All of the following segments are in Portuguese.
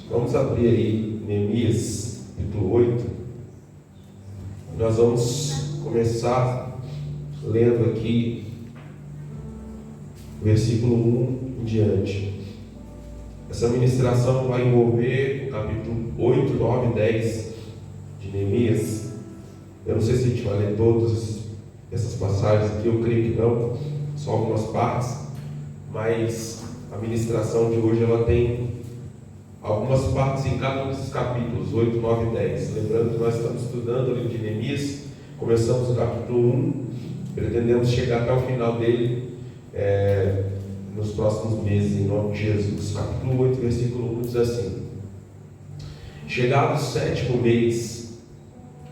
Vamos abrir aí Neemias, capítulo 8. Nós vamos começar lendo aqui versículo 1 em diante. Essa ministração vai envolver o capítulo 8, 9 e 10 de Neemias. Eu não sei se a gente vai ler todas essas passagens aqui, eu creio que não, só algumas partes, mas a ministração de hoje ela tem algumas partes em cada um desses capítulos, 8, 9 e 10. Lembrando que nós estamos estudando o livro de Neemias, começamos o capítulo 1, pretendemos chegar até o final dele nos próximos meses, em nome de Jesus. Capítulo 8, versículo 1 diz assim: Chegado o 7º mês,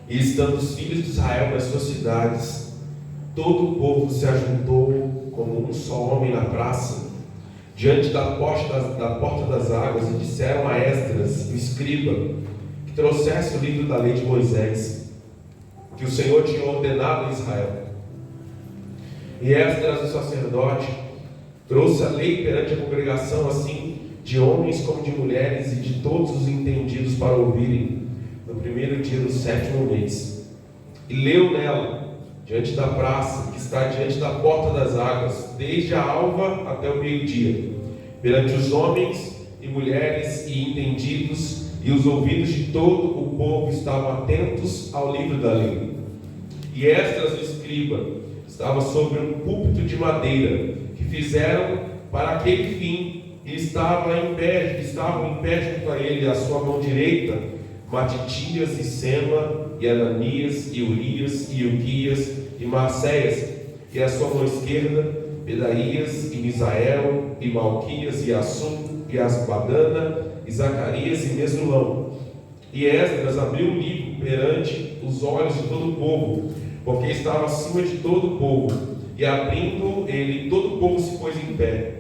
e estando os filhos de Israel nas suas cidades, todo o povo se ajuntou como um só homem na praça, diante da porta das águas, e disseram a Esdras, o escriba, que trouxesse o livro da lei de Moisés, que o Senhor tinha ordenado a Israel. E Esdras, o sacerdote, trouxe a lei perante a congregação, assim de homens como de mulheres, e de todos os entendidos para ouvirem, no primeiro dia do 7º mês. E leu nela, diante da praça, que está diante da porta das águas, desde a alva até o meio-dia, perante os homens e mulheres e entendidos, e os ouvidos de todo o povo estavam atentos ao livro da lei. E Esdras, o escriba, estava sobre um púlpito de madeira, que fizeram para aquele fim, e estavam em pé junto a ele, à sua mão direita, Matitias e Sema, e Ananias, e Urias, e Ilquias, e Maacéias, e à sua mão esquerda, Pedaías, e Misael, e Malquias, e Assum, e Asbadana, e Zacarias, e Mesulão. E Esdras abriu o livro perante os olhos de todo o povo, porque estava acima de todo o povo, e abrindo ele, todo o povo se pôs em pé.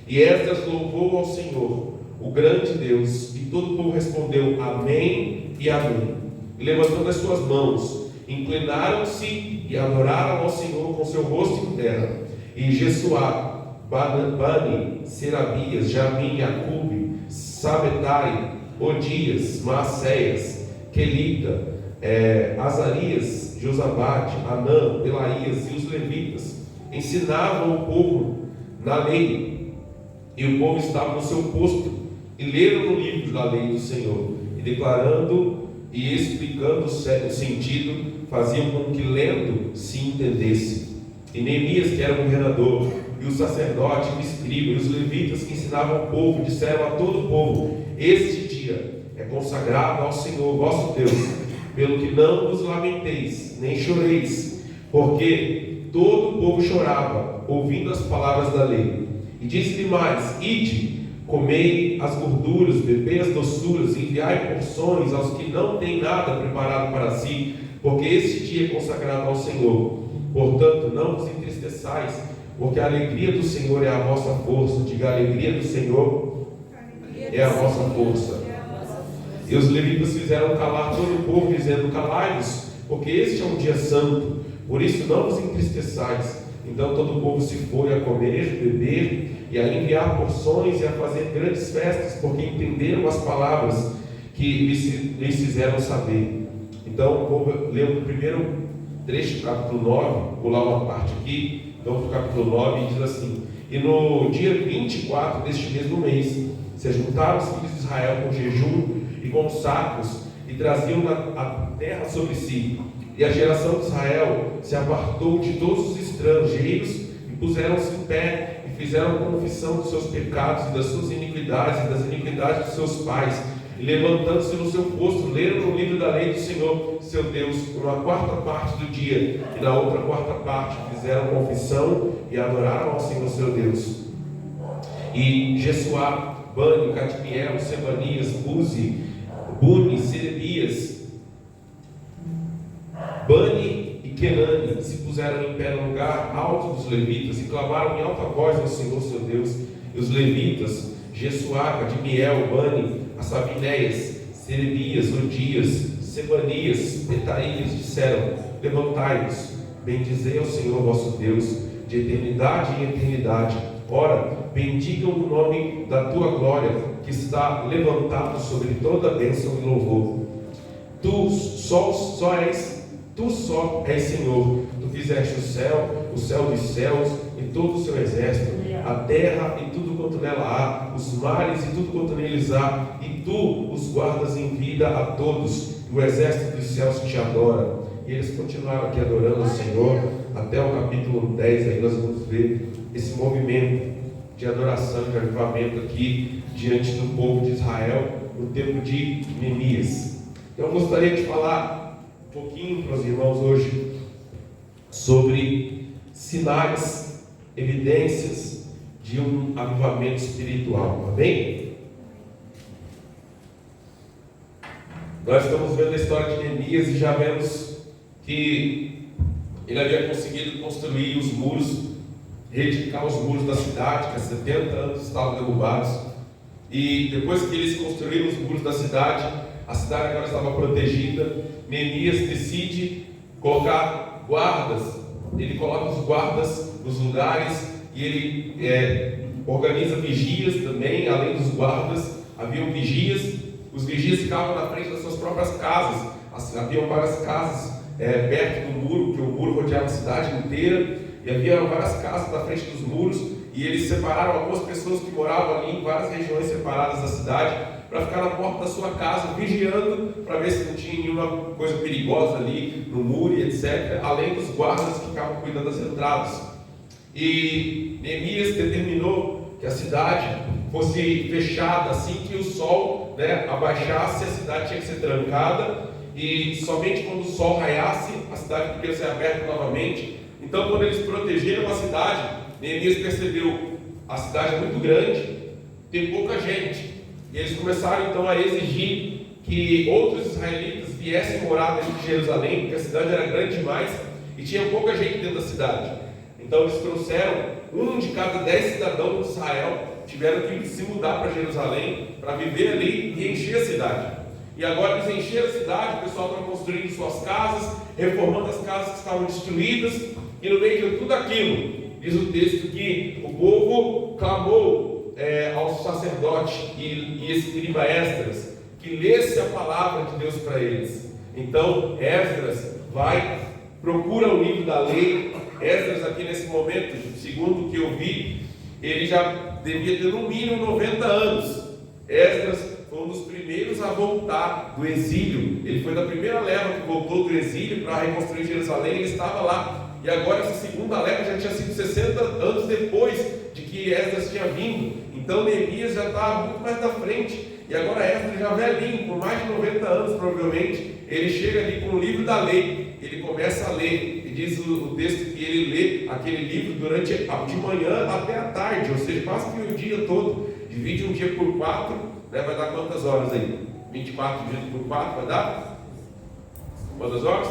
E Esdras louvou ao Senhor, o grande Deus, e todo o povo respondeu Amém e Amém. E levantando as suas mãos, inclinaram-se e adoraram ao Senhor com seu rosto em terra. E Jesuá, Bani, Serabias, Jamim, Acube, Sabetai, Odias, Maacéias, Quelita, Azarias, Josabade, Anã, Pelaías e os levitas ensinavam o povo na lei, e o povo estava no seu posto, e leram no livro da lei do Senhor, e declarando e explicando o sentido, faziam com que lendo se entendesse. E Neemias, que era governador, e o sacerdote, e o escriba, e os levitas que ensinavam o povo, disseram a todo o povo: Este dia é consagrado ao Senhor vosso Deus, pelo que não vos lamenteis, nem choreis, porque todo o povo chorava, ouvindo as palavras da lei. E disse-lhe mais: Ide, comei as gorduras, bebei as doçuras, e enviai porções aos que não têm nada preparado para si, porque este dia é consagrado ao Senhor. Portanto, não vos entristeçais, porque a alegria do Senhor é a vossa força. Diga: a alegria do Senhor é a vossa força. E os levitas fizeram calar todo o povo, dizendo: Calai-vos, porque este é um dia santo, por isso não vos entristeçais. Então todo o povo se foi a comer, beber, e a enviar porções, e a fazer grandes festas, porque entenderam as palavras que lhes fizeram saber. Então vou ler o primeiro trecho do capítulo 9, vou lá uma parte aqui. Então do capítulo 9 diz assim: E no dia 24 deste mesmo mês, se juntaram os filhos de Israel com jejum e com sacos, e traziam a terra sobre si. E a geração de Israel se apartou de todos os estrangeiros, e puseram-se em pé, e fizeram confissão dos seus pecados e das suas iniquidades, e das iniquidades dos seus pais, e levantando-se no seu posto, leram no livro da lei do Senhor, seu Deus, uma quarta parte do dia, e na outra quarta parte fizeram confissão, e adoraram ao Senhor seu Deus. E Jesuá, Bani, Cadmiel, Sebanias, Buzi, Buni, Serebias, Bani e Kenani se puseram em pé no lugar alto dos levitas, e clamaram em alta voz ao Senhor seu Deus. E os levitas, Jesuá, Cadmiel, Bani, Assabinéias, Serebias, Odias, Sebanias, Petaías, disseram: Levantai-vos, bendizei ao Senhor vosso Deus, de eternidade em eternidade. Ora, bendigam o nome da tua glória, que está levantado sobre toda bênção e louvor. Tu só és Senhor. Tu fizeste o céu dos céus e todo o seu exército, a terra e tudo quanto nela há, os mares e tudo quanto neles há, e tu os guardas em vida a todos, e o exército dos céus te adora. E eles continuaram aqui adorando o Senhor, até o capítulo 10, aí nós vamos ver esse movimento de adoração, de avivamento aqui, diante do povo de Israel, no tempo de Neemias. Eu gostaria de falar um pouquinho para os irmãos hoje, sobre sinais, evidências de um avivamento espiritual, amém? Nós estamos vendo a história de Neemias e já vemos que ele havia conseguido construir os muros, reedificar os muros da cidade, que há 70 anos estavam derrubados, e depois que eles construíram os muros da cidade, a cidade agora estava protegida. Neemias decide colocar guardas, ele coloca os guardas nos lugares e ele organiza vigias também, além dos guardas, haviam vigias, os vigias ficavam na frente das suas próprias casas, haviam várias casas perto do muro, que o muro rodeava a cidade inteira, e havia várias casas na frente dos muros, e eles separaram algumas pessoas que moravam ali em várias regiões separadas da cidade, para ficar na porta da sua casa, vigiando, para ver se não tinha nenhuma coisa perigosa ali no muro e etc., além dos guardas que ficavam cuidando das entradas. E Neemias determinou que a cidade fosse fechada assim que o sol abaixasse, a cidade tinha que ser trancada, e somente quando o sol raiasse, a cidade podia ser aberta novamente. Então, quando eles protegeram a cidade, Neemias percebeu: a cidade é muito grande, tem pouca gente. E eles começaram então a exigir que outros israelitas viessem morar dentro de Jerusalém, porque a cidade era grande demais e tinha pouca gente dentro da cidade. Então eles trouxeram 1 de cada 10 cidadãos de Israel, tiveram que se mudar para Jerusalém para viver ali e encher a cidade. E agora eles encheram a cidade, o pessoal estava construindo suas casas, reformando as casas que estavam destruídas, e no meio de tudo aquilo, diz o texto que o povo clamou ao sacerdote e escriba Esdras, que lesse a palavra de Deus para eles. Então Esdras procura o livro da lei. Esdras aqui nesse momento, segundo o que eu vi, ele já devia ter no mínimo 90 anos. Esdras foi um dos primeiros a voltar do exílio, ele foi da primeira leva que voltou do exílio para reconstruir Jerusalém, ele estava lá. E agora essa segunda leva já tinha sido 60 anos depois de que Esdras tinha vindo. Então Neemias já estava muito mais na frente. E agora Esdras já velhinho, com mais de 90 anos provavelmente, ele chega ali com o livro da lei. Ele começa a ler, e diz o texto que ele lê aquele livro durante de manhã até a tarde, ou seja, quase que o dia todo. Divide um dia por 4, vai dar quantas horas aí? 24 dividido por 4 vai dar? Quantas horas?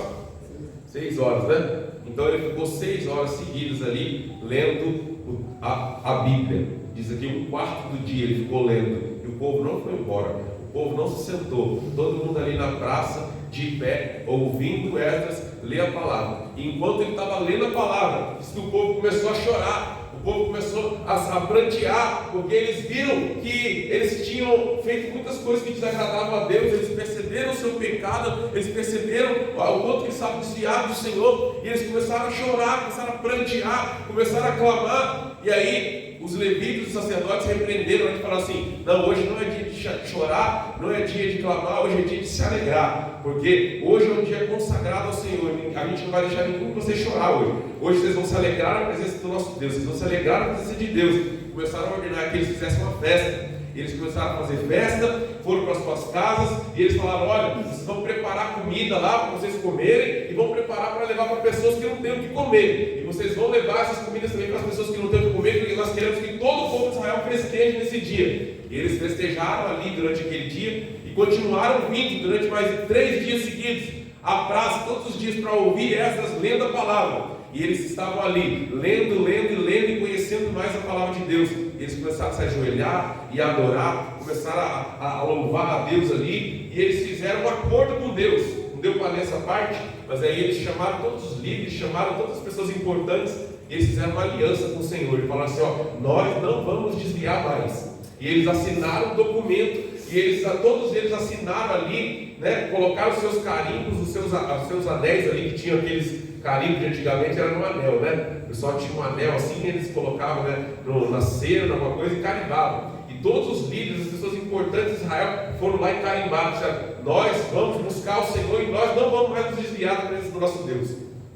6 horas, né? Então ele ficou 6 horas seguidas ali lendo a Bíblia. Diz aqui 1/4 do dia ele ficou lendo. E o povo não foi embora. O povo não se sentou. Todo mundo ali na praça, de pé, ouvindo Esdras ler a palavra. E enquanto ele estava lendo a palavra, diz que o povo começou a chorar. O povo começou a prantear, porque eles viram que eles tinham feito muitas coisas que desagradavam a Deus. Eles perceberam o seu pecado, eles perceberam o quanto eles estavam desviados do Senhor, e eles começaram a chorar, começaram a prantear, começaram a clamar. E aí os levitas e os sacerdotes repreenderam e falaram assim: não, hoje não é dia de chorar, não é dia de clamar, hoje é dia de se alegrar, porque hoje é um dia consagrado ao Senhor. A gente não vai deixar nenhum de vocês chorar hoje. Hoje vocês vão se alegrar na presença do nosso Deus, vocês vão se alegrar na presença de Deus. Começaram a ordenar que eles fizessem uma festa. Eles começaram a fazer festa, foram para as suas casas, e eles falaram: olha, vocês vão preparar comida lá para vocês comerem, e vão preparar para levar para pessoas que não têm o que comer, e vocês vão levar essas comidas também para as pessoas que não têm o que comer, porque nós queremos que todo o povo de Israel festeje nesse dia. E eles festejaram ali durante aquele dia, e continuaram vindo durante mais 3 dias seguidos à praça, todos os dias, para ouvir Esdras lendo a palavra. E eles estavam ali, lendo e conhecendo mais a palavra de Deus. Eles começaram a se ajoelhar e a adorar, começaram a louvar a Deus ali, e eles fizeram um acordo com Deus. Não deu para ler essa parte, Mas aí eles chamaram todos os líderes, chamaram todas as pessoas importantes, e eles fizeram uma aliança com o Senhor, e falaram assim, nós não vamos desviar mais. E eles assinaram o documento, e todos eles assinaram ali, né, colocaram os seus carimbos, os seus anéis ali, que tinham aqueles carimbos de antigamente, era no anel, né? O pessoal tinha um anel assim, eles colocavam, né, na cera, alguma coisa, e carimbavam. E todos os líderes, as pessoas importantes de Israel foram lá e carimbaram, disseram, nós vamos buscar o Senhor e nós não vamos mais nos desviar da presença do nosso Deus.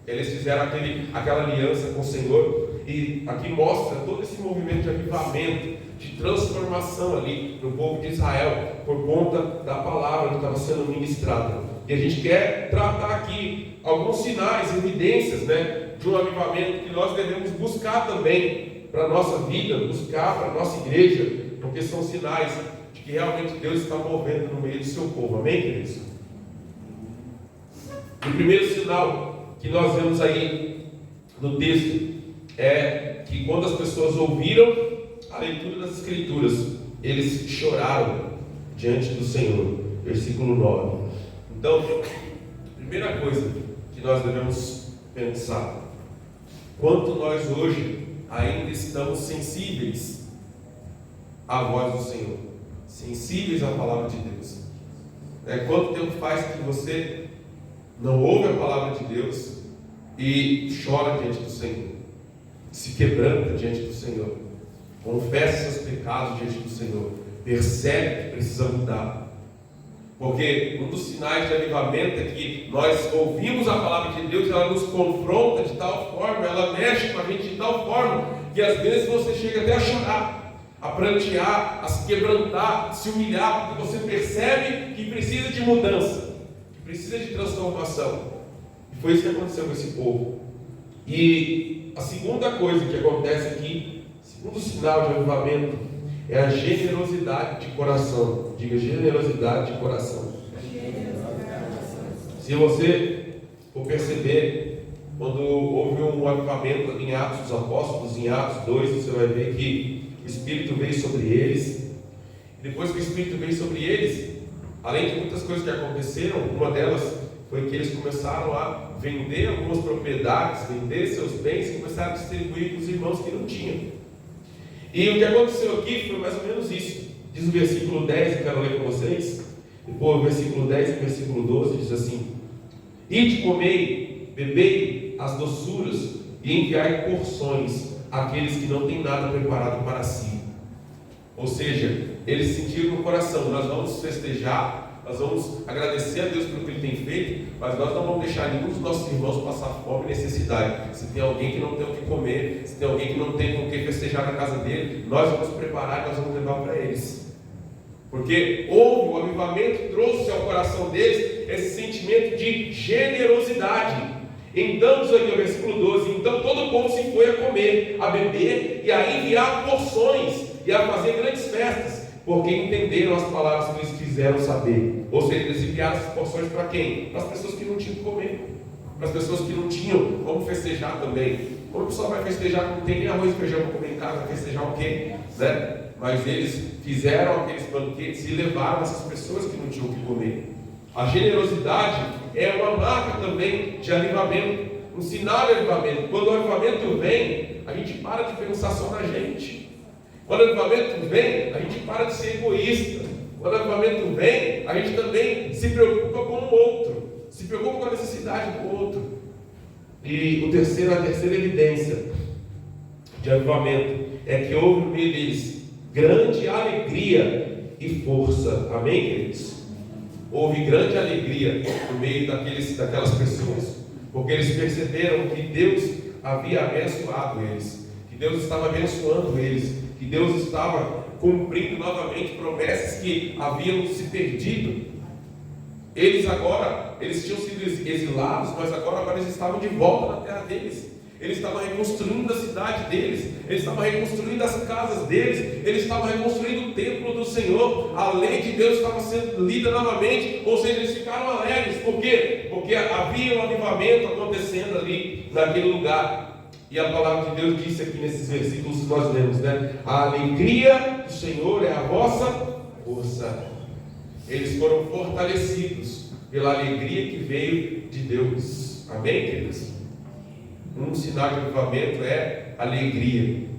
Eles fizeram aquela aliança com o Senhor, e aqui mostra todo esse movimento de avivamento, de transformação ali no povo de Israel, por conta da palavra que estava sendo ministrada. E a gente quer tratar aqui alguns sinais, evidências, né, de um avivamento que nós devemos buscar também para a nossa vida, buscar para a nossa igreja, porque são sinais de que realmente Deus está movendo no meio do seu povo. Amém, queridos? O primeiro sinal que nós vemos aí no texto é que quando as pessoas ouviram a leitura das Escrituras, eles choraram diante do Senhor. Versículo 9. Então, primeira coisa que nós devemos pensar: quanto nós hoje ainda estamos sensíveis à voz do Senhor, sensíveis à palavra de Deus. Quanto tempo faz que você não ouve a palavra de Deus e chora diante do Senhor, se quebranta diante do Senhor, confessa seus pecados diante do Senhor, percebe que precisa mudar? Porque um dos sinais de avivamento é que nós ouvimos a palavra de Deus, ela nos confronta de tal forma, ela mexe com a gente de tal forma, que às vezes você chega até a chorar, a prantear, a se quebrantar, a se humilhar, porque você percebe que precisa de mudança, que precisa de transformação. E foi isso que aconteceu com esse povo. E a segunda coisa que acontece aqui, segundo sinal de avivamento, é a generosidade de coração. Diga, generosidade de coração. Se você for perceber, quando houve um avivamento em Atos dos Apóstolos, em Atos 2, você vai ver que o Espírito veio sobre eles. E depois que o Espírito veio sobre eles, além de muitas coisas que aconteceram, uma delas foi que eles começaram a vender algumas propriedades, vender seus bens e começaram a distribuir para os irmãos que não tinham. E o que aconteceu aqui foi mais ou menos isso. Diz o versículo 10, eu quero ler com vocês. Depois o versículo 10 e o versículo 12 diz assim: ide, comei, bebei as doçuras e enviai porções àqueles que não têm nada preparado para si. Ou seja, eles sentiram no coração: nós vamos festejar, nós vamos agradecer a Deus pelo que Ele tem feito, mas nós não vamos deixar nenhum dos nossos irmãos passar fome e necessidade. Se tem alguém que não tem o que comer, se tem alguém que não tem com o que festejar na casa dele, nós vamos preparar e nós vamos levar para eles. Porque houve o avivamento, trouxe ao coração deles esse sentimento de generosidade. Então, diz aqui o versículo 12: então todo o povo se foi a comer, a beber e a enviar porções e a fazer grandes festas, porque entenderam as palavras que eles quiseram saber. Ou seja, eles enviaram essas porções para quem? Para as pessoas que não tinham o que comer, para as pessoas que não tinham como festejar também. Como o pessoal vai festejar, não tem nem arroz e feijão para comer em casa, vai festejar o quê? Né? Mas eles fizeram aqueles banquetes e levaram essas pessoas que não tinham o que comer. A generosidade é uma marca também de avivamento, um sinal de avivamento. Quando o avivamento vem, a gente para de pensar só na gente. Quando o avivamento vem, a gente para de ser egoísta. Quando o avivamento vem, a gente também se preocupa com o outro, se preocupa com a necessidade do outro. E a terceira evidência de avivamento é que houve no meio deles grande alegria e força. Amém, queridos? Houve grande alegria no meio daquelas pessoas, porque eles perceberam que Deus havia abençoado eles, que Deus estava abençoando eles, que Deus estava cumprindo novamente promessas que haviam se perdido. Eles tinham sido exilados, mas agora eles estavam de volta na terra deles. Eles estavam reconstruindo a cidade deles, eles estavam reconstruindo as casas deles, eles estavam reconstruindo o templo do Senhor. A lei de Deus estava sendo lida novamente, ou seja, eles ficaram alegres. Por quê? Porque havia um avivamento acontecendo ali naquele lugar. E a palavra de Deus disse aqui nesses versículos que nós lemos, né? A alegria do Senhor é a vossa força. Eles foram fortalecidos pela alegria que veio de Deus. Amém, queridos? Um sinal de avivamento é alegria.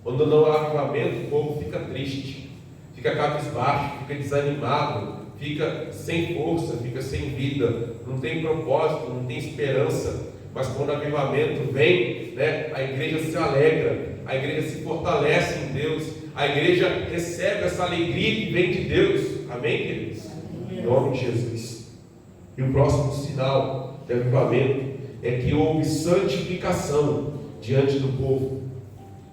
Quando não há avivamento, o povo fica triste, fica cabisbaixo, fica desanimado, fica sem força, fica sem vida, não tem propósito, não tem esperança. Mas quando o avivamento vem, né, a igreja se alegra, a igreja se fortalece em Deus, a igreja recebe essa alegria que vem de Deus. Amém, queridos? Em nome de Jesus. E o próximo sinal de avivamento é que houve santificação diante do povo.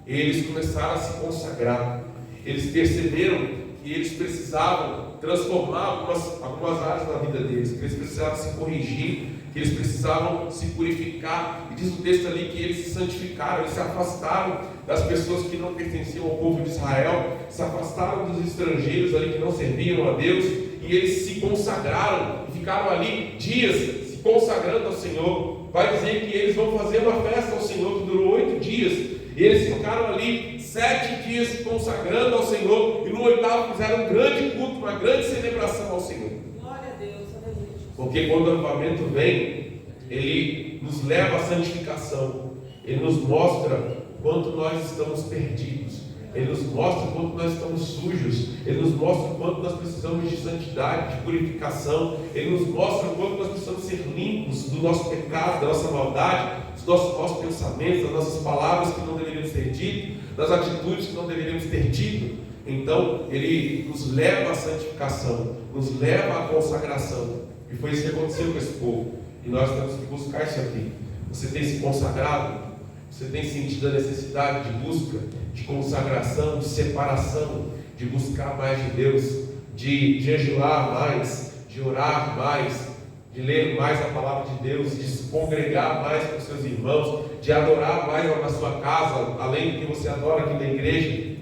Eles começaram a se consagrar. Eles perceberam que eles precisavam transformar algumas áreas da vida deles, que eles precisavam se corrigir, que eles precisavam se purificar. E diz o texto ali que eles se santificaram, eles se afastaram das pessoas que não pertenciam ao povo de Israel, se afastaram dos estrangeiros ali que não serviam a Deus, e eles se consagraram e ficaram ali dias se consagrando ao Senhor. Vai dizer que eles vão fazer uma festa ao Senhor que durou 8 dias. E eles ficaram ali 7 dias se consagrando ao Senhor, e no 8º fizeram um grande culto, uma grande celebração ao Senhor. Glória a Deus, aleluia. Porque quando o avivamento vem, ele nos leva à santificação, ele nos mostra quanto nós estamos perdidos, ele nos mostra quanto nós estamos sujos, ele nos mostra quanto nós precisamos de santidade, de purificação, ele nos mostra quanto nós precisamos ser limpos do nosso pecado, da nossa maldade, dos nossos maus pensamentos, das nossas palavras que não deveríamos ter dito, das atitudes que não deveríamos ter tido. Então ele nos leva à santificação, nos leva à consagração. E foi isso que aconteceu com esse povo, e nós temos que buscar isso aqui. Você tem se consagrado? Você tem sentido a necessidade de busca, de consagração, de separação, de buscar mais de Deus, de jejuar mais, de orar mais, de ler mais a palavra de Deus, de se congregar mais com seus irmãos, de adorar mais na sua casa, além do que você adora aqui na igreja?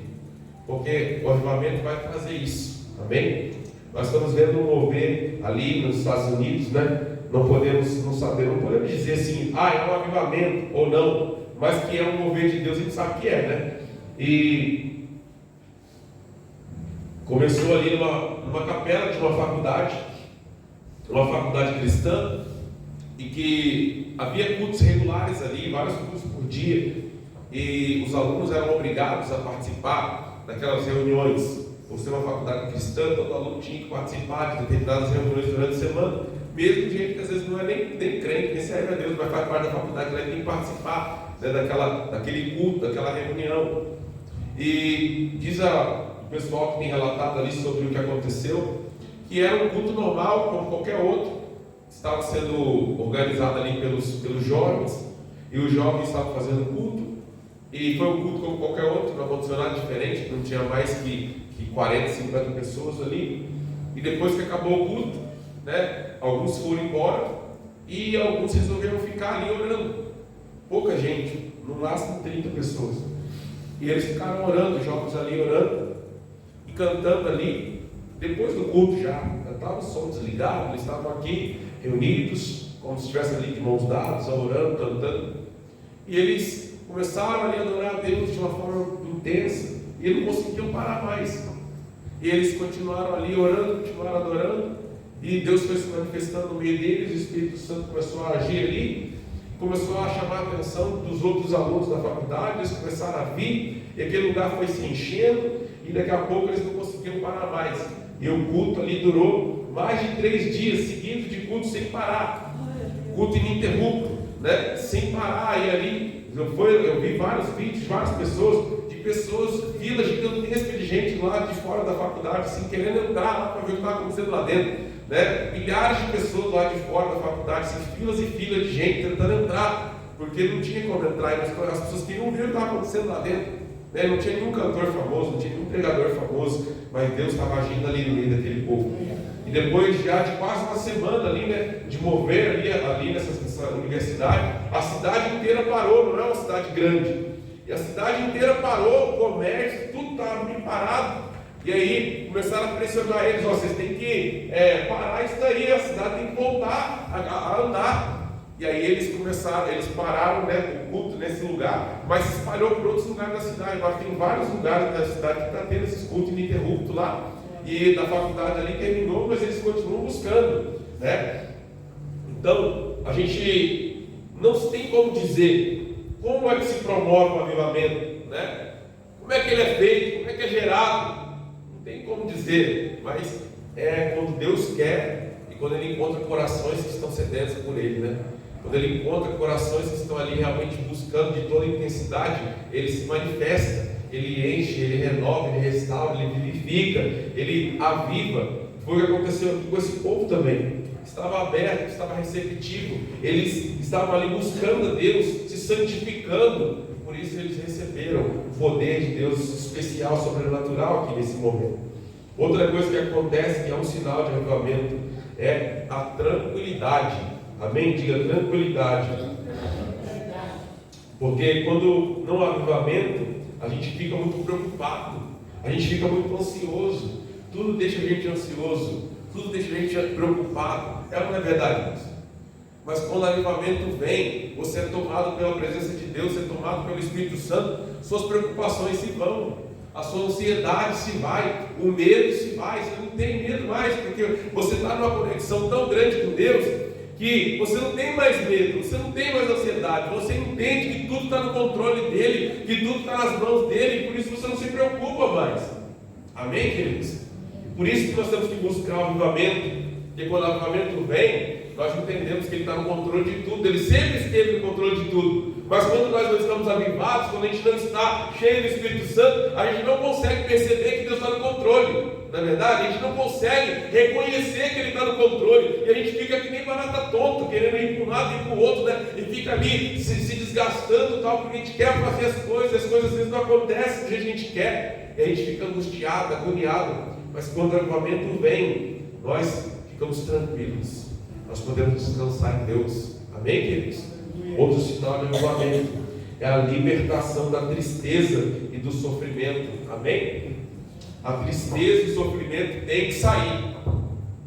Porque o avivamento vai trazer isso. Amém? Nós estamos vendo um mover ali nos Estados Unidos, né? Não podemos dizer assim, é um avivamento ou não, mas que é um mover de Deus, a gente sabe que é, né? E começou ali numa capela de uma faculdade cristã, e que havia cultos regulares ali, vários cultos por dia, e os alunos eram obrigados a participar daquelas reuniões. Por ser uma faculdade cristã, todo aluno tinha que participar de determinadas reuniões durante a semana, mesmo gente que às vezes não é nem crente, nem serve a Deus, mas faz parte da faculdade, ele tem que participar, né, daquele culto, daquela reunião. E diz o pessoal que tem relatado ali sobre o que aconteceu, que era um culto normal, como qualquer outro, estava sendo organizado ali pelos jovens, e os jovens estavam fazendo culto, e foi um culto como qualquer outro, não aconteceu nada diferente, não tinha mais que 40, 50 pessoas ali. E depois que acabou o culto, né, alguns foram embora e alguns resolveram ficar ali orando. Pouca gente, no máximo 30 pessoas. E eles ficaram orando, os jovens ali orando e cantando ali. Depois do culto já estava o som desligado, eles estavam aqui reunidos, como se estivessem ali de mãos dadas, orando, cantando. E eles começaram ali a adorar a Deus de uma forma intensa, e eles não conseguiam parar mais. E eles continuaram ali orando, continuaram adorando, e Deus foi se manifestando no meio deles. O Espírito Santo começou a agir ali, começou a chamar a atenção dos outros alunos da faculdade. Eles começaram a vir, e aquele lugar foi se enchendo, e daqui a pouco eles não conseguiam parar mais. E o culto ali durou mais de 3 dias seguidos de culto sem parar, culto ininterrupto, né? Sem parar. E ali eu vi vários vídeos, várias pessoas, filas gigantescas de gente lá de fora da faculdade, assim, querendo entrar lá para ver o que estava acontecendo lá dentro, né? Milhares de pessoas lá de fora da faculdade, assim, filas e filas de gente tentando entrar, porque não tinha como entrar, mas as pessoas queriam ver o que estava acontecendo lá dentro, né? Não tinha nenhum cantor famoso, não tinha nenhum pregador famoso, mas Deus estava agindo ali no meio daquele povo. E depois já de quase uma semana ali, né, de mover ali nessa universidade, a cidade inteira parou. Não é uma cidade grande, e a cidade inteira parou, o comércio, tudo estava bem parado. E aí começaram a pressionar eles: vocês têm que parar isso daí, a cidade tem que voltar a andar. E aí eles pararam, né, o culto nesse lugar, mas se espalhou por outros lugares da cidade. Agora tem vários lugares da cidade que está tendo esses cultos ininterruptos lá. E da faculdade ali terminou, mas eles continuam buscando, né? Então, a gente não tem como dizer como é que se promove o avivamento, né? Como é que ele é feito, como é que é gerado, não tem como dizer, mas é quando Deus quer e quando Ele encontra corações que estão sedentos por Ele, né? Quando Ele encontra corações que estão ali realmente buscando de toda intensidade, Ele se manifesta, Ele enche, Ele renova, Ele restaura, Ele vivifica, Ele aviva. Foi o que aconteceu aqui com esse povo também. Estava aberto, estava receptivo, eles estavam ali buscando a Deus, se santificando, por isso eles receberam o poder de Deus especial, sobrenatural aqui nesse momento. Outra coisa que acontece, que é um sinal de avivamento, é a tranquilidade. Amém? Diga tranquilidade. Porque quando não há avivamento, a gente fica muito preocupado, a gente fica muito ansioso, tudo deixa a gente ansioso, tudo deixa a gente preocupado. É ou não é verdade, irmãos? Mas quando o avivamento vem, você é tomado pela presença de Deus, você é tomado pelo Espírito Santo, suas preocupações se vão, a sua ansiedade se vai, o medo se vai, você não tem medo mais, porque você está numa conexão tão grande com Deus, que você não tem mais medo, você não tem mais ansiedade, você entende que tudo está no controle dEle, que tudo está nas mãos dEle, e por isso você não se preocupa mais. Amém, queridos? Por isso que nós temos que buscar o avivamento, porque quando o avivamento vem, nós entendemos que Ele está no controle de tudo, Ele sempre esteve no controle de tudo. Mas quando nós não estamos avivados, quando a gente não está cheio do Espírito Santo, a gente não consegue perceber que Deus está no controle. Não é verdade? A gente não consegue reconhecer que Ele está no controle. E a gente fica que nem barata tonta, querendo ir para um lado e para o outro, né? E fica ali se desgastando, tal, porque a gente quer fazer as coisas às vezes não acontecem do jeito que a gente quer. E a gente fica angustiado, agoniado. Mas quando o avivamento vem, nós ficamos tranquilos. Nós podemos descansar em Deus. Amém, queridos? Outro sinal de avivamento é a libertação da tristeza e do sofrimento. Amém? A tristeza e o sofrimento tem que sair.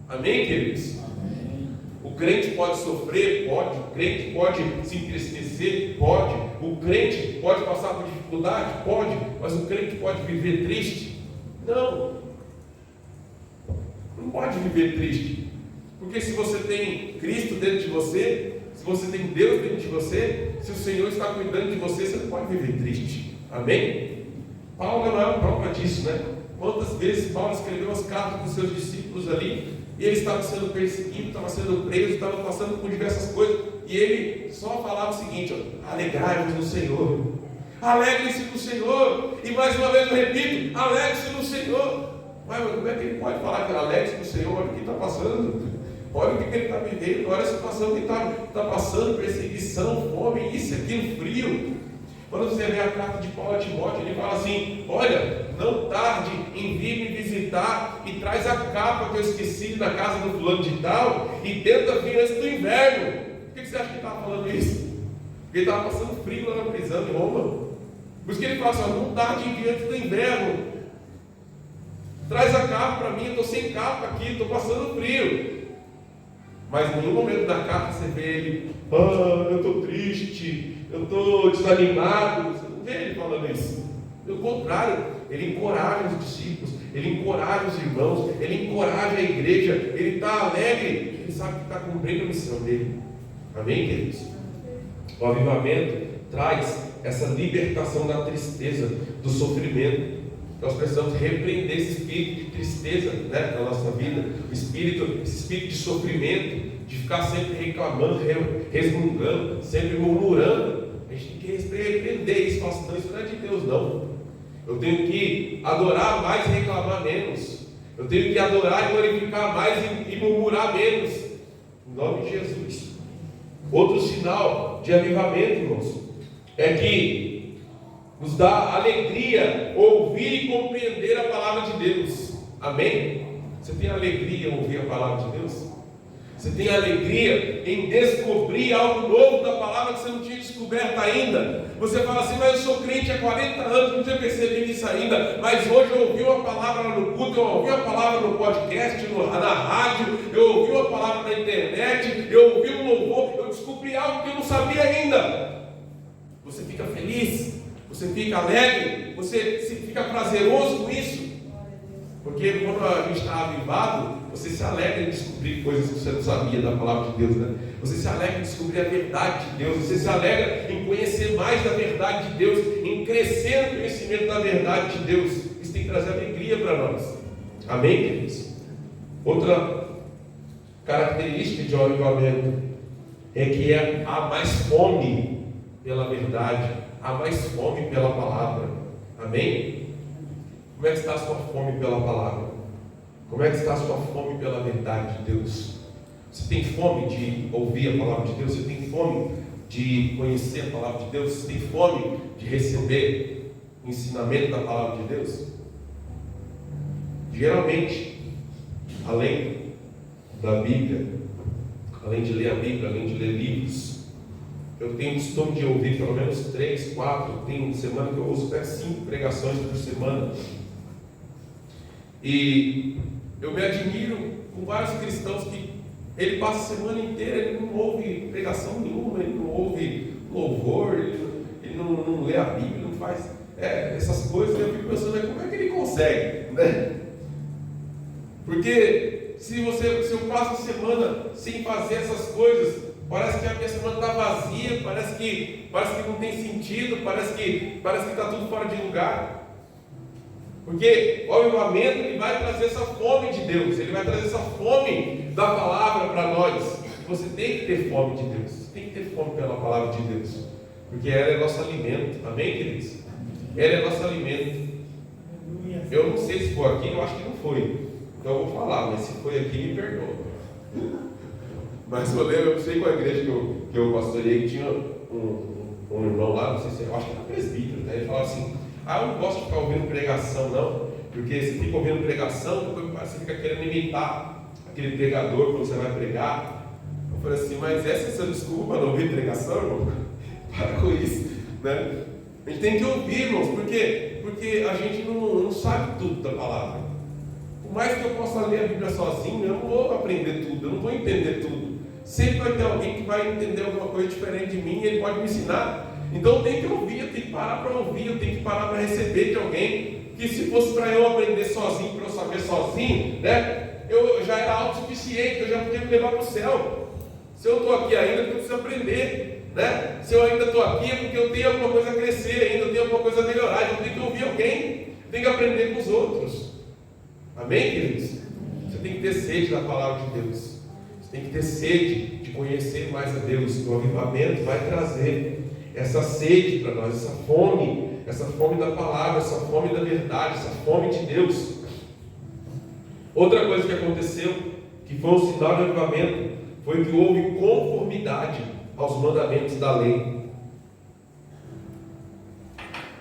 Amém, queridos? Amém. O crente pode sofrer? Pode. O crente pode se entristecer? Pode. O crente pode passar por dificuldade? Pode. Mas o crente pode viver triste? Não. Não pode viver triste. Porque se você tem Cristo dentro de você, se você tem Deus dentro de você, se o Senhor está cuidando de você, você não pode viver triste. Amém? Paulo é a maior prova disso, né? Quantas vezes Paulo escreveu as cartas para os seus discípulos ali, e eles estavam sendo perseguidos, estavam sendo presos, estavam passando por diversas coisas, e ele só falava o seguinte: ó, alegrai-vos no Senhor, alegrem-se no Senhor, e mais uma vez eu repito, alegre-se no Senhor. Mas como é que ele pode falar que alegre-se no Senhor? Olha o que está passando. Olha o que ele está vivendo, olha a situação que está passando, perseguição, fome, isso, aquilo, frio. Quando você lê a carta de Paulo a Timóteo, ele fala assim: olha, não tarde em vir me visitar e traz a capa que eu esqueci na casa do fulano de tal e tenta vir antes do inverno. Por que você acha que ele estava falando isso? Porque ele estava passando frio lá na prisão em Roma. Por isso que ele fala assim: não tarde em vir antes do inverno. Traz a capa para mim, eu estou sem capa aqui, estou passando frio. Mas em nenhum momento da carta você vê ele: eu estou triste, eu estou desanimado. Você não vê ele falando isso. Pelo contrário, ele encoraja os discípulos, ele encoraja os irmãos, ele encoraja a igreja, ele está alegre, ele sabe que está cumprindo a missão dele. Amém, queridos? O avivamento traz essa libertação da tristeza, do sofrimento. Nós precisamos repreender esse espírito de tristeza, né, na nossa vida, esse espírito de sofrimento, de ficar sempre reclamando, resmungando, sempre murmurando. A gente tem que repreender isso. Nossa, não, isso não é de Deus, não. Eu tenho que adorar mais e reclamar menos. Eu tenho que adorar e glorificar mais e murmurar menos. Em nome de Jesus. Outro sinal de avivamento, irmãos, é que nos dá alegria ouvir e compreender a palavra de Deus. Amém? Você tem alegria em ouvir a palavra de Deus? Você tem alegria em descobrir algo novo da palavra que você não tinha descoberto ainda? Você fala assim: mas eu sou crente há 40 anos, não tinha percebido isso ainda, mas hoje eu ouvi uma palavra lá no culto, eu ouvi uma palavra no podcast, na rádio, eu ouvi uma palavra na internet, eu ouvi um louvor, eu descobri algo que eu não sabia ainda. Você fica feliz, você fica alegre, você fica prazeroso com isso, porque quando a gente está avivado, Você se alegra em descobrir coisas que você não sabia da palavra de Deus, né? Você se alegra em descobrir a verdade de Deus. Você se alegra em conhecer mais da verdade de Deus, em crescer no conhecimento da verdade de Deus. Isso tem que trazer alegria para nós. Amém, queridos? Outra característica de um avivamento é que há mais fome pela verdade, há mais fome pela palavra. Amém? Como é que está a sua fome pela palavra? Como é que está a sua fome pela verdade de Deus? Você tem fome de ouvir a palavra de Deus? Você tem fome de conhecer a palavra de Deus? Você tem fome de receber o ensinamento da palavra de Deus? Geralmente, além da Bíblia, além de ler a Bíblia, além de ler livros, eu tenho o costume de ouvir pelo menos 3, 4, tem semana que eu ouço até 5 pregações por semana. E eu me admiro com vários cristãos que ele passa a semana inteira, ele não ouve pregação nenhuma, ele não ouve louvor, ele não lê a Bíblia, não faz essas coisas. Eu fico pensando, como é que ele consegue, né? Porque se eu passo a semana sem fazer essas coisas, parece que a minha semana está vazia, parece que não tem sentido, parece que está tudo fora de lugar. Porque o avivamento, ele vai trazer essa fome de Deus, ele vai trazer essa fome da palavra para nós. Você tem que ter fome de Deus, você tem que ter fome pela palavra de Deus, porque ela é nosso alimento. Amém, queridos? Ela é nosso alimento. Eu não sei se foi aqui, eu acho que não foi, então eu vou falar, mas se foi aqui, me perdoa. Mas eu lembro, eu sei qual a igreja que eu pastorei, tinha um irmão lá, não sei se eu acho que era presbítero, né? Ele falava assim: eu não gosto de ficar ouvindo pregação, não, porque você fica ouvindo pregação, depois você fica querendo imitar aquele pregador quando você vai pregar. Eu falei assim: mas essa é a sua desculpa para não ouvir pregação, irmão? Para com isso, né? A gente tem que ouvir, irmãos, porque a gente não sabe tudo da palavra. Por mais que eu possa ler a Bíblia sozinho, eu não vou aprender tudo, eu não vou entender tudo. Sempre vai ter alguém que vai entender alguma coisa diferente de mim e ele pode me ensinar. Então eu tenho que ouvir, eu tenho que parar para ouvir, eu tenho que parar para receber de alguém. Que se fosse para eu aprender sozinho, para eu saber sozinho, né? Eu já era autossuficiente, eu já podia me levar para o céu. Se eu estou aqui ainda, eu preciso aprender, né? Se eu ainda estou aqui, é porque eu tenho alguma coisa a crescer ainda, eu tenho alguma coisa a melhorar, então eu tenho que ouvir alguém, eu tenho que aprender com os outros. Amém, queridos? Você tem que ter sede da palavra de Deus. Você tem que ter sede de conhecer mais a Deus. O avivamento vai trazer essa sede para nós, essa fome da palavra, essa fome da verdade, essa fome de Deus. Outra coisa que aconteceu, que foi um sinal de avivamento, foi que houve conformidade aos mandamentos da lei.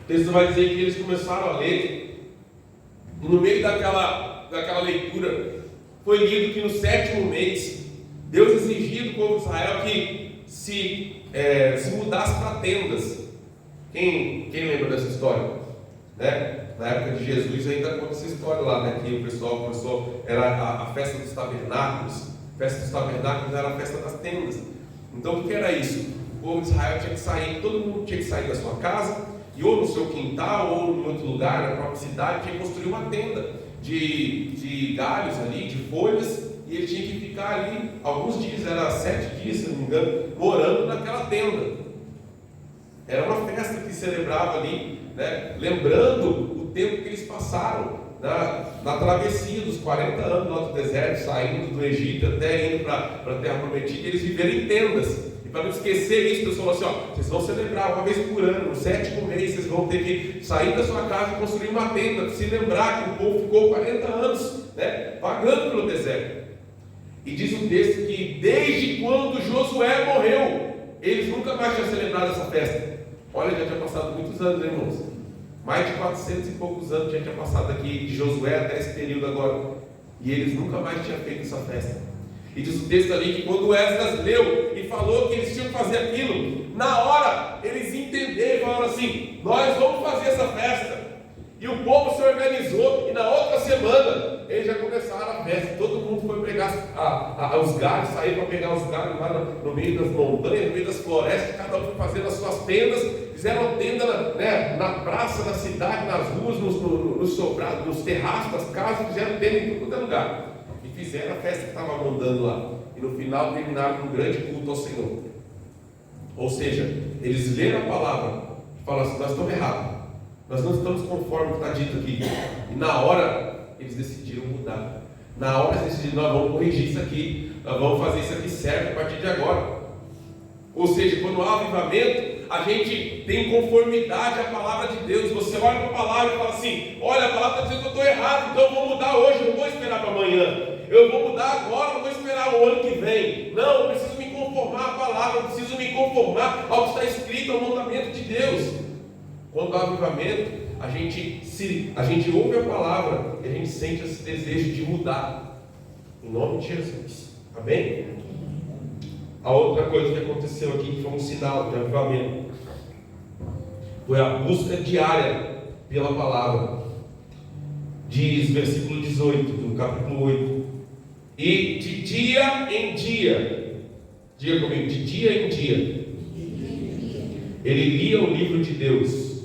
O texto vai dizer que eles começaram a ler, e no meio daquela leitura, foi lido que no 7º mês, Deus exigia do povo de Israel que se mudasse para tendas. Quem lembra dessa história? Né? Na época de Jesus ainda conta essa história lá, né? Que o pessoal começou, era a festa dos tabernáculos. A festa dos tabernáculos era a festa das tendas. Então o que era isso? O povo de Israel tinha que sair, todo mundo tinha que sair da sua casa, e ou no seu quintal, ou em outro lugar, na própria cidade, tinha que construir uma tenda de galhos ali, de folhas, e ele tinha que ficar ali alguns dias, era 7 dias, se não me engano, morando naquela tenda. Era uma festa que celebrava ali, né, lembrando o tempo que eles passaram na travessia dos 40 anos lá do deserto, saindo do Egito até indo para a terra prometida. Eles viveram em tendas. E para não esquecer isso, Deus falou assim: vocês vão celebrar uma vez por ano, no 7º mês, vocês vão ter que sair da sua casa e construir uma tenda, para se lembrar que o povo ficou 40 anos, né, vagando pelo deserto. E diz o texto que desde quando Josué morreu, eles nunca mais tinham celebrado essa festa. Olha, já tinha passado muitos anos, né, irmãos? Mais de 400 e poucos anos já tinha passado aqui de Josué até esse período agora. E eles nunca mais tinham feito essa festa. E diz o texto ali que quando Esdras leu e falou que eles tinham que fazer aquilo, na hora eles entenderam e falaram assim: nós vamos fazer essa festa. E o povo se organizou, e na outra semana eles já começaram a festa. Todo mundo foi pegar os galhos, sair para pegar os galhos lá no meio das montanhas, no meio das florestas. Cada um foi fazendo as suas tendas. Fizeram tenda na praça da cidade, nas ruas, nos sobrados, nos terraços das casas. Fizeram tenda em todo lugar. e fizeram a festa que estava mandando lá. E no final terminaram com um grande culto ao Senhor. Ou seja, eles leram a palavra e falaram assim: nós estamos errados, nós não estamos conforme o que está dito aqui. E na hora eles decidiram mudar. Na hora eles decidiram: nós vamos corrigir isso aqui, nós vamos fazer isso aqui certo a partir de agora. Ou seja, quando há avivamento, a gente tem conformidade à palavra de Deus. Você olha para a palavra e fala assim: olha, a palavra está dizendo que eu estou errado, então eu vou mudar hoje, não vou esperar para amanhã. Eu vou mudar agora, não vou esperar o ano que vem. Não, eu preciso me conformar à palavra, eu preciso me conformar ao que está escrito, ao mandamento de Deus. Quando há avivamento, a gente ouve a palavra e a gente sente esse desejo de mudar. Em nome de Jesus. Amém? A outra coisa que aconteceu aqui, que foi um sinal de avivamento, foi a busca diária pela palavra. Diz, versículo 18 do capítulo 8: e de dia em dia, diga comigo, de dia em dia, ele lia o livro de Deus,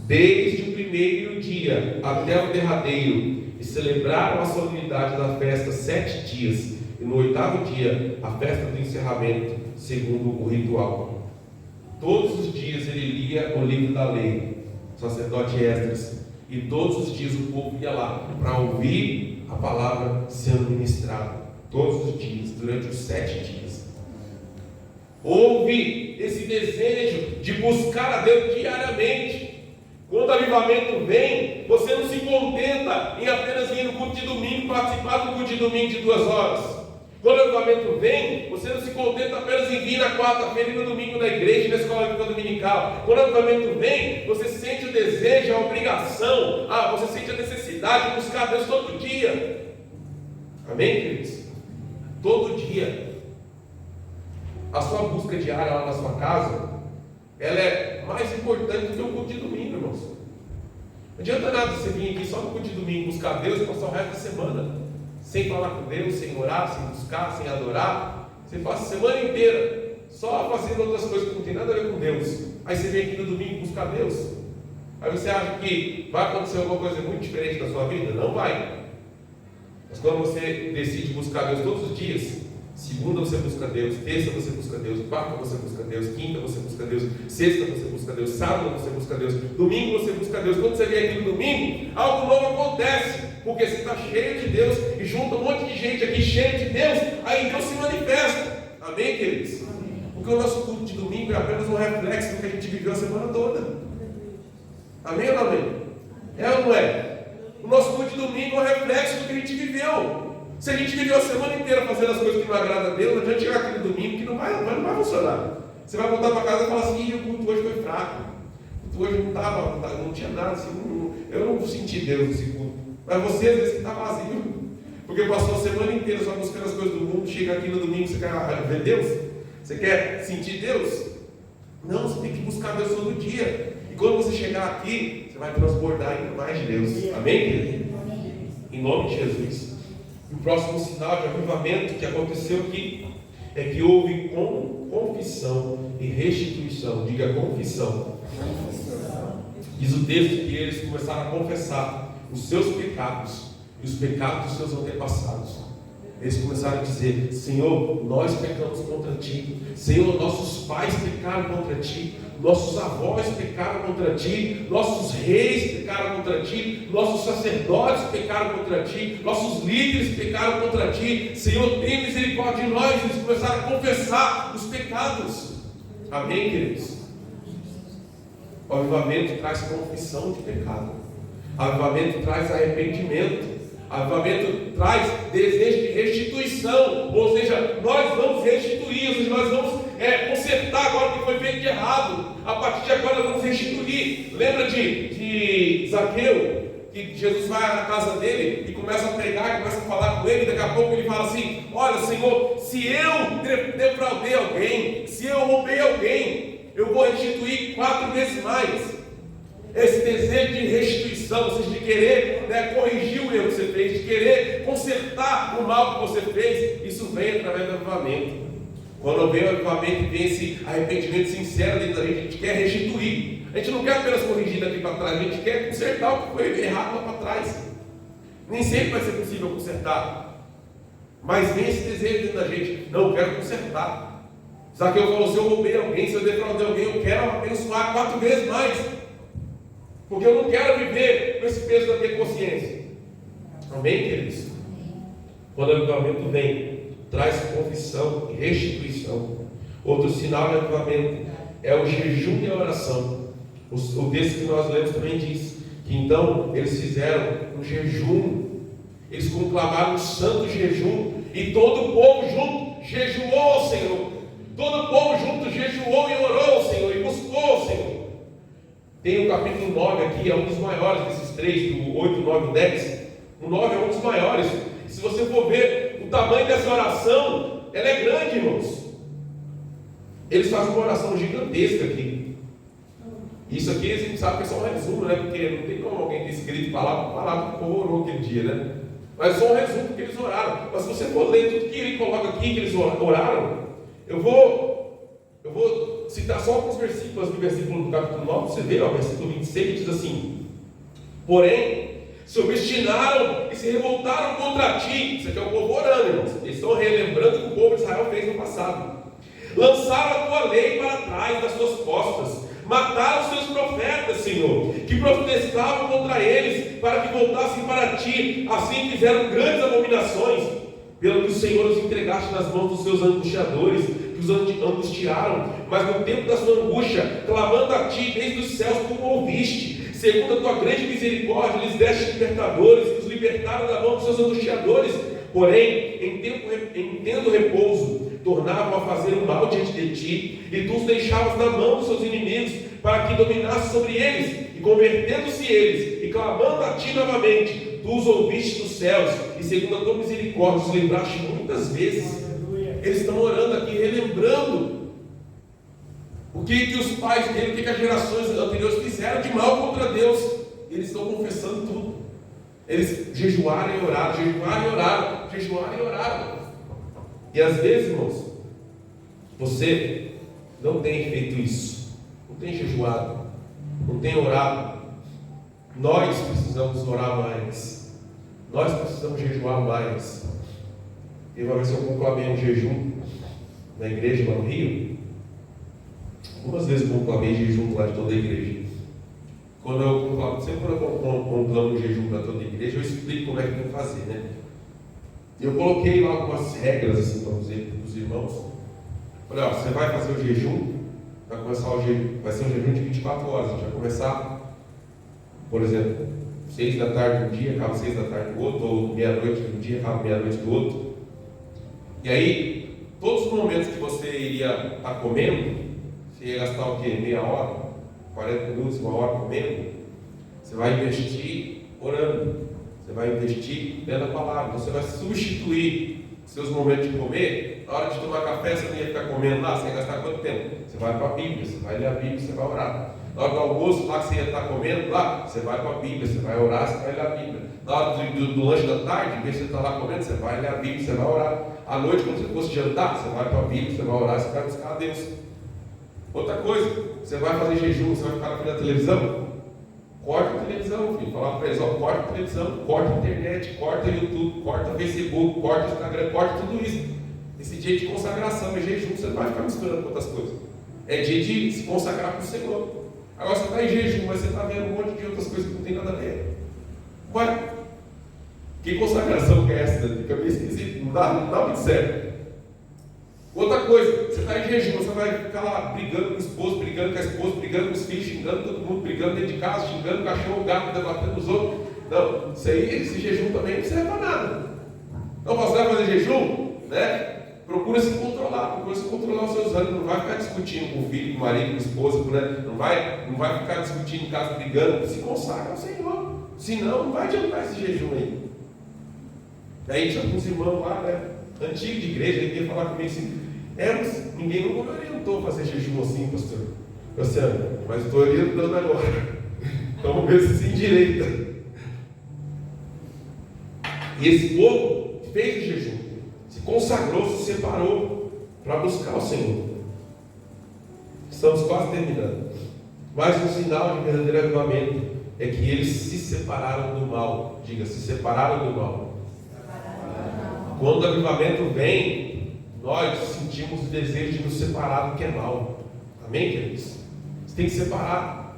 desde o primeiro dia até o derradeiro, e celebraram a solenidade da festa 7 dias. E no 8º dia, a festa do encerramento, segundo o ritual. Todos os dias ele lia o livro da lei, sacerdote Esdras, e todos os dias o povo ia lá para ouvir a palavra sendo ministrada. Todos os dias, durante os 7 dias. Houve esse desejo de buscar a Deus diariamente. Quando o avivamento vem, você não se contenta em apenas vir no culto de domingo, participar do culto de domingo de 2 horas. Quando o avivamento vem, você não se contenta apenas em vir na quarta-feira e no domingo na igreja, na escola bíblica dominical. Quando o avivamento vem, você sente o desejo, a obrigação, você sente a necessidade de buscar a Deus todo dia. Amém, queridos? Todo dia. A sua busca diária lá na sua casa, ela é mais importante do que o culto de domingo, irmãos. Não adianta nada você vir aqui só no culto de domingo buscar a Deus e passar o resto da semana sem falar com Deus, sem orar, sem buscar, sem adorar. Você passa a semana inteira só fazendo outras coisas que não tem nada a ver com Deus. Aí você vem aqui no domingo buscar Deus. Aí você acha que vai acontecer alguma coisa muito diferente na sua vida? Não vai. Mas quando você decide buscar Deus todos os dias, segunda você busca Deus, terça você busca Deus, quarta você busca Deus, quinta você busca Deus, sexta você busca Deus, sábado você busca Deus, domingo você busca Deus. Quando você vem aqui no domingo, algo novo acontece, porque você está cheio de Deus e junta um monte de gente aqui cheio de Deus, aí Deus se manifesta. Amém, queridos? Porque o nosso culto de domingo é apenas um reflexo do que a gente viveu a semana toda. Amém ou não amém? É ou não é? O nosso culto de domingo é um reflexo do que a gente viveu. Se a gente viveu a semana inteira fazendo as coisas que não agradam a Deus, não adianta chegar aqui no domingo que não vai funcionar. Você vai voltar para casa e falar assim: o culto hoje foi fraco, o culto hoje não tinha nada, assim, eu não senti Deus nesse culto. Mas você às vezes está vazio, porque passou a semana inteira só buscando as coisas do mundo, chega aqui no domingo, você quer ver Deus? Você quer sentir Deus? Não, você tem que buscar Deus todo dia. E quando você chegar aqui, você vai transbordar ainda mais de Deus. Amém, querido? Em nome de Jesus. O próximo sinal de avivamento que aconteceu aqui é que houve confissão e restituição. Diga confissão. Diz o texto que eles começaram a confessar os seus pecados e os pecados dos seus antepassados. Eles começaram a dizer: Senhor, nós pecamos contra Ti. Senhor, nossos pais pecaram contra Ti. Nossos avós pecaram contra Ti. Nossos reis pecaram contra Ti. Nossos sacerdotes pecaram contra Ti. Nossos líderes pecaram contra Ti. Senhor, tem misericórdia de nós. Eles começaram a confessar os pecados. Amém, queridos? O avivamento traz confissão de pecado. O avivamento traz arrependimento. O avivamento traz desejo de restituição, ou seja, nós vamos restituir, ou seja, nós vamos consertar agora o que foi feito de errado. A partir de agora nós vamos restituir. Lembra de Zaqueu, que Jesus vai à casa dele e começa a pregar, começa a falar com ele, daqui a pouco ele fala assim: olha, Senhor, se eu defraudei alguém, se eu roubei alguém, eu vou restituir 4 vezes mais. Esse desejo de restituição, ou seja, de querer corrigir o erro que você fez, de querer consertar o mal que você fez, isso vem através do avivamento. Quando vem o avivamento e vem esse arrependimento sincero dentro da gente, a gente quer restituir. A gente não quer apenas corrigir daqui para trás, a gente quer consertar o que foi errado lá para trás. Nem sempre vai ser possível consertar. Mas vem esse desejo dentro da gente. Não, eu quero consertar. Zaqueu falou, se eu roubei alguém, se eu defraudei alguém, eu quero abençoar 4 vezes mais. Porque eu não quero viver com esse peso da minha consciência. Amém, queridos? Quando o avivamento vem, traz confissão e restituição. Outro sinal de avivamento é o jejum e a oração. O texto que nós lemos também diz que então eles fizeram um jejum, eles conclamaram um santo jejum, e todo o povo junto jejuou ao Senhor. Todo o povo junto jejuou e orou ao Senhor, e buscou ao Senhor. Tem o capítulo 9 aqui, é um dos maiores desses 3, do 8, 9 e 10. O 9 é um dos maiores. Se você for ver o tamanho dessa oração, ela é grande, irmãos. Eles fazem uma oração gigantesca aqui. Isso aqui a gente sabe que é só um resumo, né? Porque não tem como alguém ter escrito palavra por palavra que o povo orou aquele dia, né? Mas só um resumo que eles oraram. Mas se você for ler tudo que ele coloca aqui, que eles oraram, eu vou citar só alguns versículos do versículo do capítulo 9, você vê, ó, versículo 26, que diz assim: porém, se obstinaram e se revoltaram contra ti. Isso aqui é o povo orando, irmãos. Eles estão relembrando o que o povo de Israel fez no passado. Lançaram a tua lei para trás das suas costas, mataram os teus profetas, Senhor, que profetizavam contra eles, para que voltassem para ti. Assim fizeram grandes abominações, pelo que o Senhor os entregaste nas mãos dos seus angustiadores, que os angustiaram. Mas no tempo da sua angústia, clamando a ti desde os céus, tu ouviste. Segundo a tua grande misericórdia, lhes deste libertadores, que os libertaram da mão dos seus angustiadores. Porém, em tendo repouso, tornavam a fazer o mal diante de ti, e tu os deixavas na mão dos seus inimigos, para que dominasse sobre eles. E convertendo-se eles, e clamando a ti novamente, tu os ouviste dos céus, e segundo a tua misericórdia, os livraste muitas vezes. Eles estão orando aqui, relembrando o que os pais dele, o que as gerações anteriores fizeram de mal contra Deus. Eles estão confessando tudo. Eles jejuaram e oraram, jejuaram e oraram, jejuaram e oraram. E às vezes, irmãos, você não tem feito isso, não tem jejuado, não tem orado. Nós precisamos orar mais, nós precisamos jejuar mais. E uma vez eu conclamei um jejum na igreja lá no Rio. Algumas vezes eu conclamei jejum lá de toda a igreja. Sempre quando eu conclamo um jejum para toda a igreja, eu explico como é que tem que fazer, né? E eu coloquei lá algumas regras assim para os irmãos. Falei, ó, você vai fazer o jejum, vai começar o jejum, vai ser um jejum de 24 horas. A gente vai começar, por exemplo, 6 da tarde um dia, acaba 6 da tarde do outro, ou meia-noite de um dia, acaba meia-noite do outro. E aí, todos os momentos que você iria estar comendo, você ia gastar o quê? Meia hora, 40 minutos, 1 hora comendo, você vai investir orando, você vai investir lendo a palavra. Então você vai substituir seus momentos de comer. Na hora de tomar café, você não ia ficar comendo lá, você ia gastar quanto tempo? Você vai para a Bíblia, você vai ler a Bíblia, você vai orar. Na hora do almoço, lá que você ia estar comendo, lá, você vai para a Bíblia, você vai orar, você vai ler a Bíblia. Na hora do lanche da tarde, em vez de você estar lá comendo, você vai ler a Bíblia, você vai orar. À noite, quando você fosse jantar, você vai para a Bíblia, você vai orar, você vai buscar a Deus. Outra coisa, você vai fazer jejum, você vai ficar na frente da televisão? Corta a televisão, filho. Falar para eles, ó, corta a televisão, corta a internet, corta o YouTube, corta o Facebook, corta o Instagram, corta tudo isso. Esse dia de consagração é jejum, você não vai ficar misturando com outras coisas. É dia de se consagrar para o Senhor. Agora você está em jejum, mas você está vendo um monte de outras coisas que não tem nada a ver. Ué, que consagração que é essa? Fica meio esquisito, não dá muito certo. Outra coisa, você está em jejum, você vai ficar lá brigando com o esposo, brigando com a esposa, brigando com os filhos, xingando todo mundo, brigando dentro de casa, xingando o cachorro, o gato, debatendo os outros. Não, isso aí, esse jejum também não serve para nada. Então você vai fazer jejum, né? Procura se controlar os seus ânimos, não vai ficar discutindo com o filho, com o marido, com a esposa, né? não vai ficar discutindo em casa, brigando, se consagra ao Senhor. Senão, não vai adiantar esse jejum aí. Aí tinha alguns irmãos lá, né? Antigo de igreja, ele ia falar comigo assim, mas ninguém nunca me orientou a fazer jejum assim, pastor. Eu disse, mas estou orientando agora. Então vamos ver se se endireita. E esse povo fez o jejum, se consagrou, se separou para buscar o Senhor. Estamos quase terminando. Mas um sinal de verdadeiro avivamento é que eles se separaram do mal. Diga, se separaram do mal. Quando o avivamento vem, nós sentimos o desejo de nos separar do que é mal. Amém, queridos? Você tem que separar.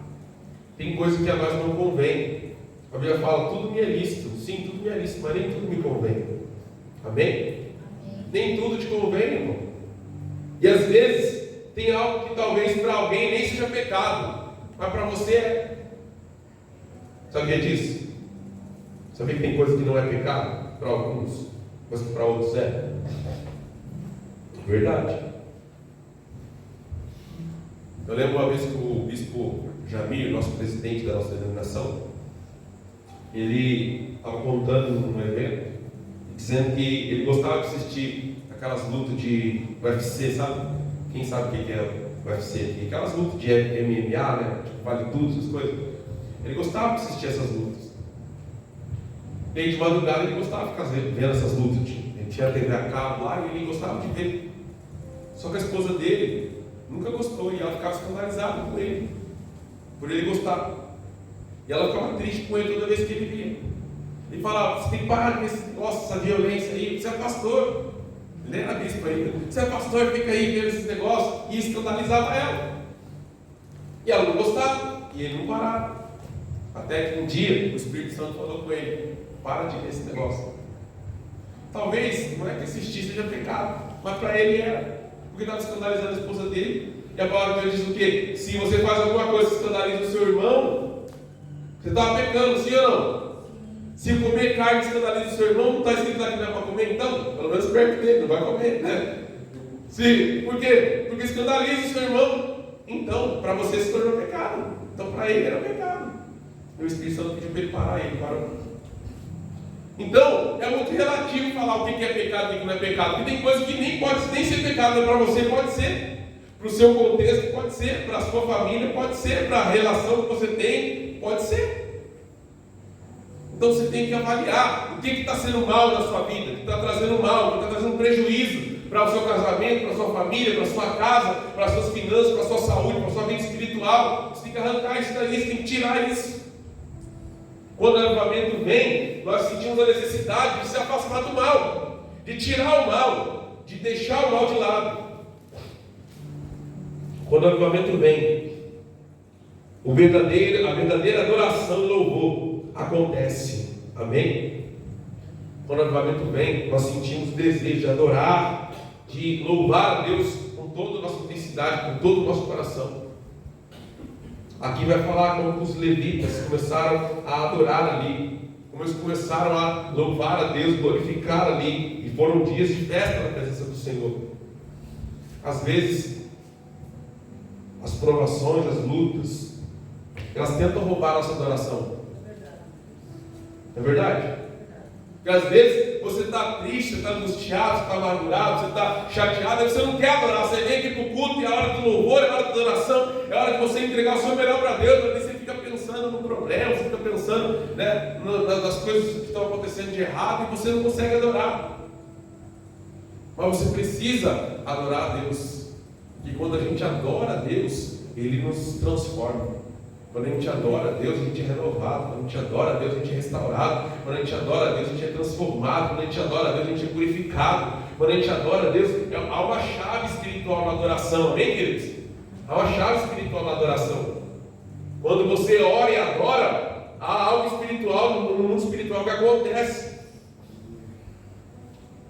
Tem coisa que a nós não convém. A Bíblia fala, tudo me é lícito. Sim, tudo me é lícito, mas nem tudo me convém. Amém? Nem tudo te convém, irmão. E às vezes tem algo que talvez para alguém nem seja pecado, mas para você é. Sabia disso? Sabia que tem coisa que não é pecado para alguns, mas que para outros é? Verdade. Eu lembro uma vez que o bispo Jamir, nosso presidente da nossa denominação, ele estava contando num evento, dizendo que ele gostava de assistir aquelas lutas de UFC, sabe? Quem sabe o que é UFC aqui? Aquelas lutas de MMA, né? Tipo, vale tudo, essas coisas. Ele gostava de assistir essas lutas. E aí, de madrugada ele gostava de ficar vendo essas lutas. Ele tinha a TV a cabo lá e ele gostava de ver. Só que a esposa dele nunca gostou e ela ficava escandalizada com ele, por ele gostar. E ela ficava triste com ele toda vez que ele via. Ele falava, você tem que parar com esse negócio, essa violência aí, você é pastor. Ele era bispo ainda. Você é pastor, fica aí vendo esses negócios. E escandalizava ela. E ela não gostava. E ele não parava. Até que um dia o Espírito Santo falou com ele, para de ver esse negócio. Talvez, não é que assistir seja pecado, mas para ele era. Porque estava escandalizando a esposa dele. E a palavra de Deus diz o quê? Se você faz alguma coisa que escandaliza o seu irmão, você estava pecando, sim ou não? Se comer carne escandaliza o seu irmão, não está escrito lá que não é para comer, então, pelo menos perto dele, não vai comer, né? Sim, por quê? Porque escandaliza o seu irmão, então, para você se tornou pecado. Então, para ele era pecado. E o Espírito Santo pediu para ele parar, ele parou. Então, é muito relativo falar o que é pecado e o que não é pecado. Porque tem coisa que nem pode nem ser pecado, mas para você pode ser. Para o seu contexto pode ser, para a sua família pode ser, para a relação que você tem, pode ser. Então você tem que avaliar o que está sendo mal na sua vida, o que está trazendo mal, o que está trazendo prejuízo para o seu casamento, para a sua família, para a sua casa, para as suas finanças, para a sua saúde, para a sua vida espiritual. Você tem que arrancar isso daí, você tem que tirar isso. Quando o avivamento vem, nós sentimos a necessidade de se afastar do mal, de tirar o mal, de deixar o mal de lado. Quando o avivamento vem, a verdadeira adoração e louvor acontece. Amém? Quando o avivamento vem, nós sentimos o desejo de adorar, de louvar a Deus com toda a nossa intensidade, com todo o nosso coração. Aqui vai falar como os levitas começaram a adorar ali, como eles começaram a louvar a Deus, glorificar ali, e foram dias de festa na presença do Senhor. Às vezes, as provações, as lutas, elas tentam roubar a nossa adoração. É verdade? Porque às vezes você está triste, você está angustiado, você está amargurado, você está chateado, e você não quer adorar. Você vem aqui para o culto e é hora do louvor, é hora da adoração, é hora de você entregar o seu melhor para Deus, mas você fica pensando no problema, você fica pensando, né, nas coisas que estão acontecendo de errado e você não consegue adorar. Mas você precisa adorar a Deus. E quando a gente adora a Deus, Ele nos transforma. Quando a gente adora a Deus, a gente é renovado. Quando a gente adora a Deus, a gente é restaurado. Quando a gente adora a Deus, a gente é transformado. Quando a gente adora a Deus, a gente é purificado. Quando a gente adora a Deus, há uma chave espiritual na adoração. Amém, queridos? Há uma chave espiritual na adoração. Quando você ora e adora, há algo espiritual no mundo espiritual que acontece.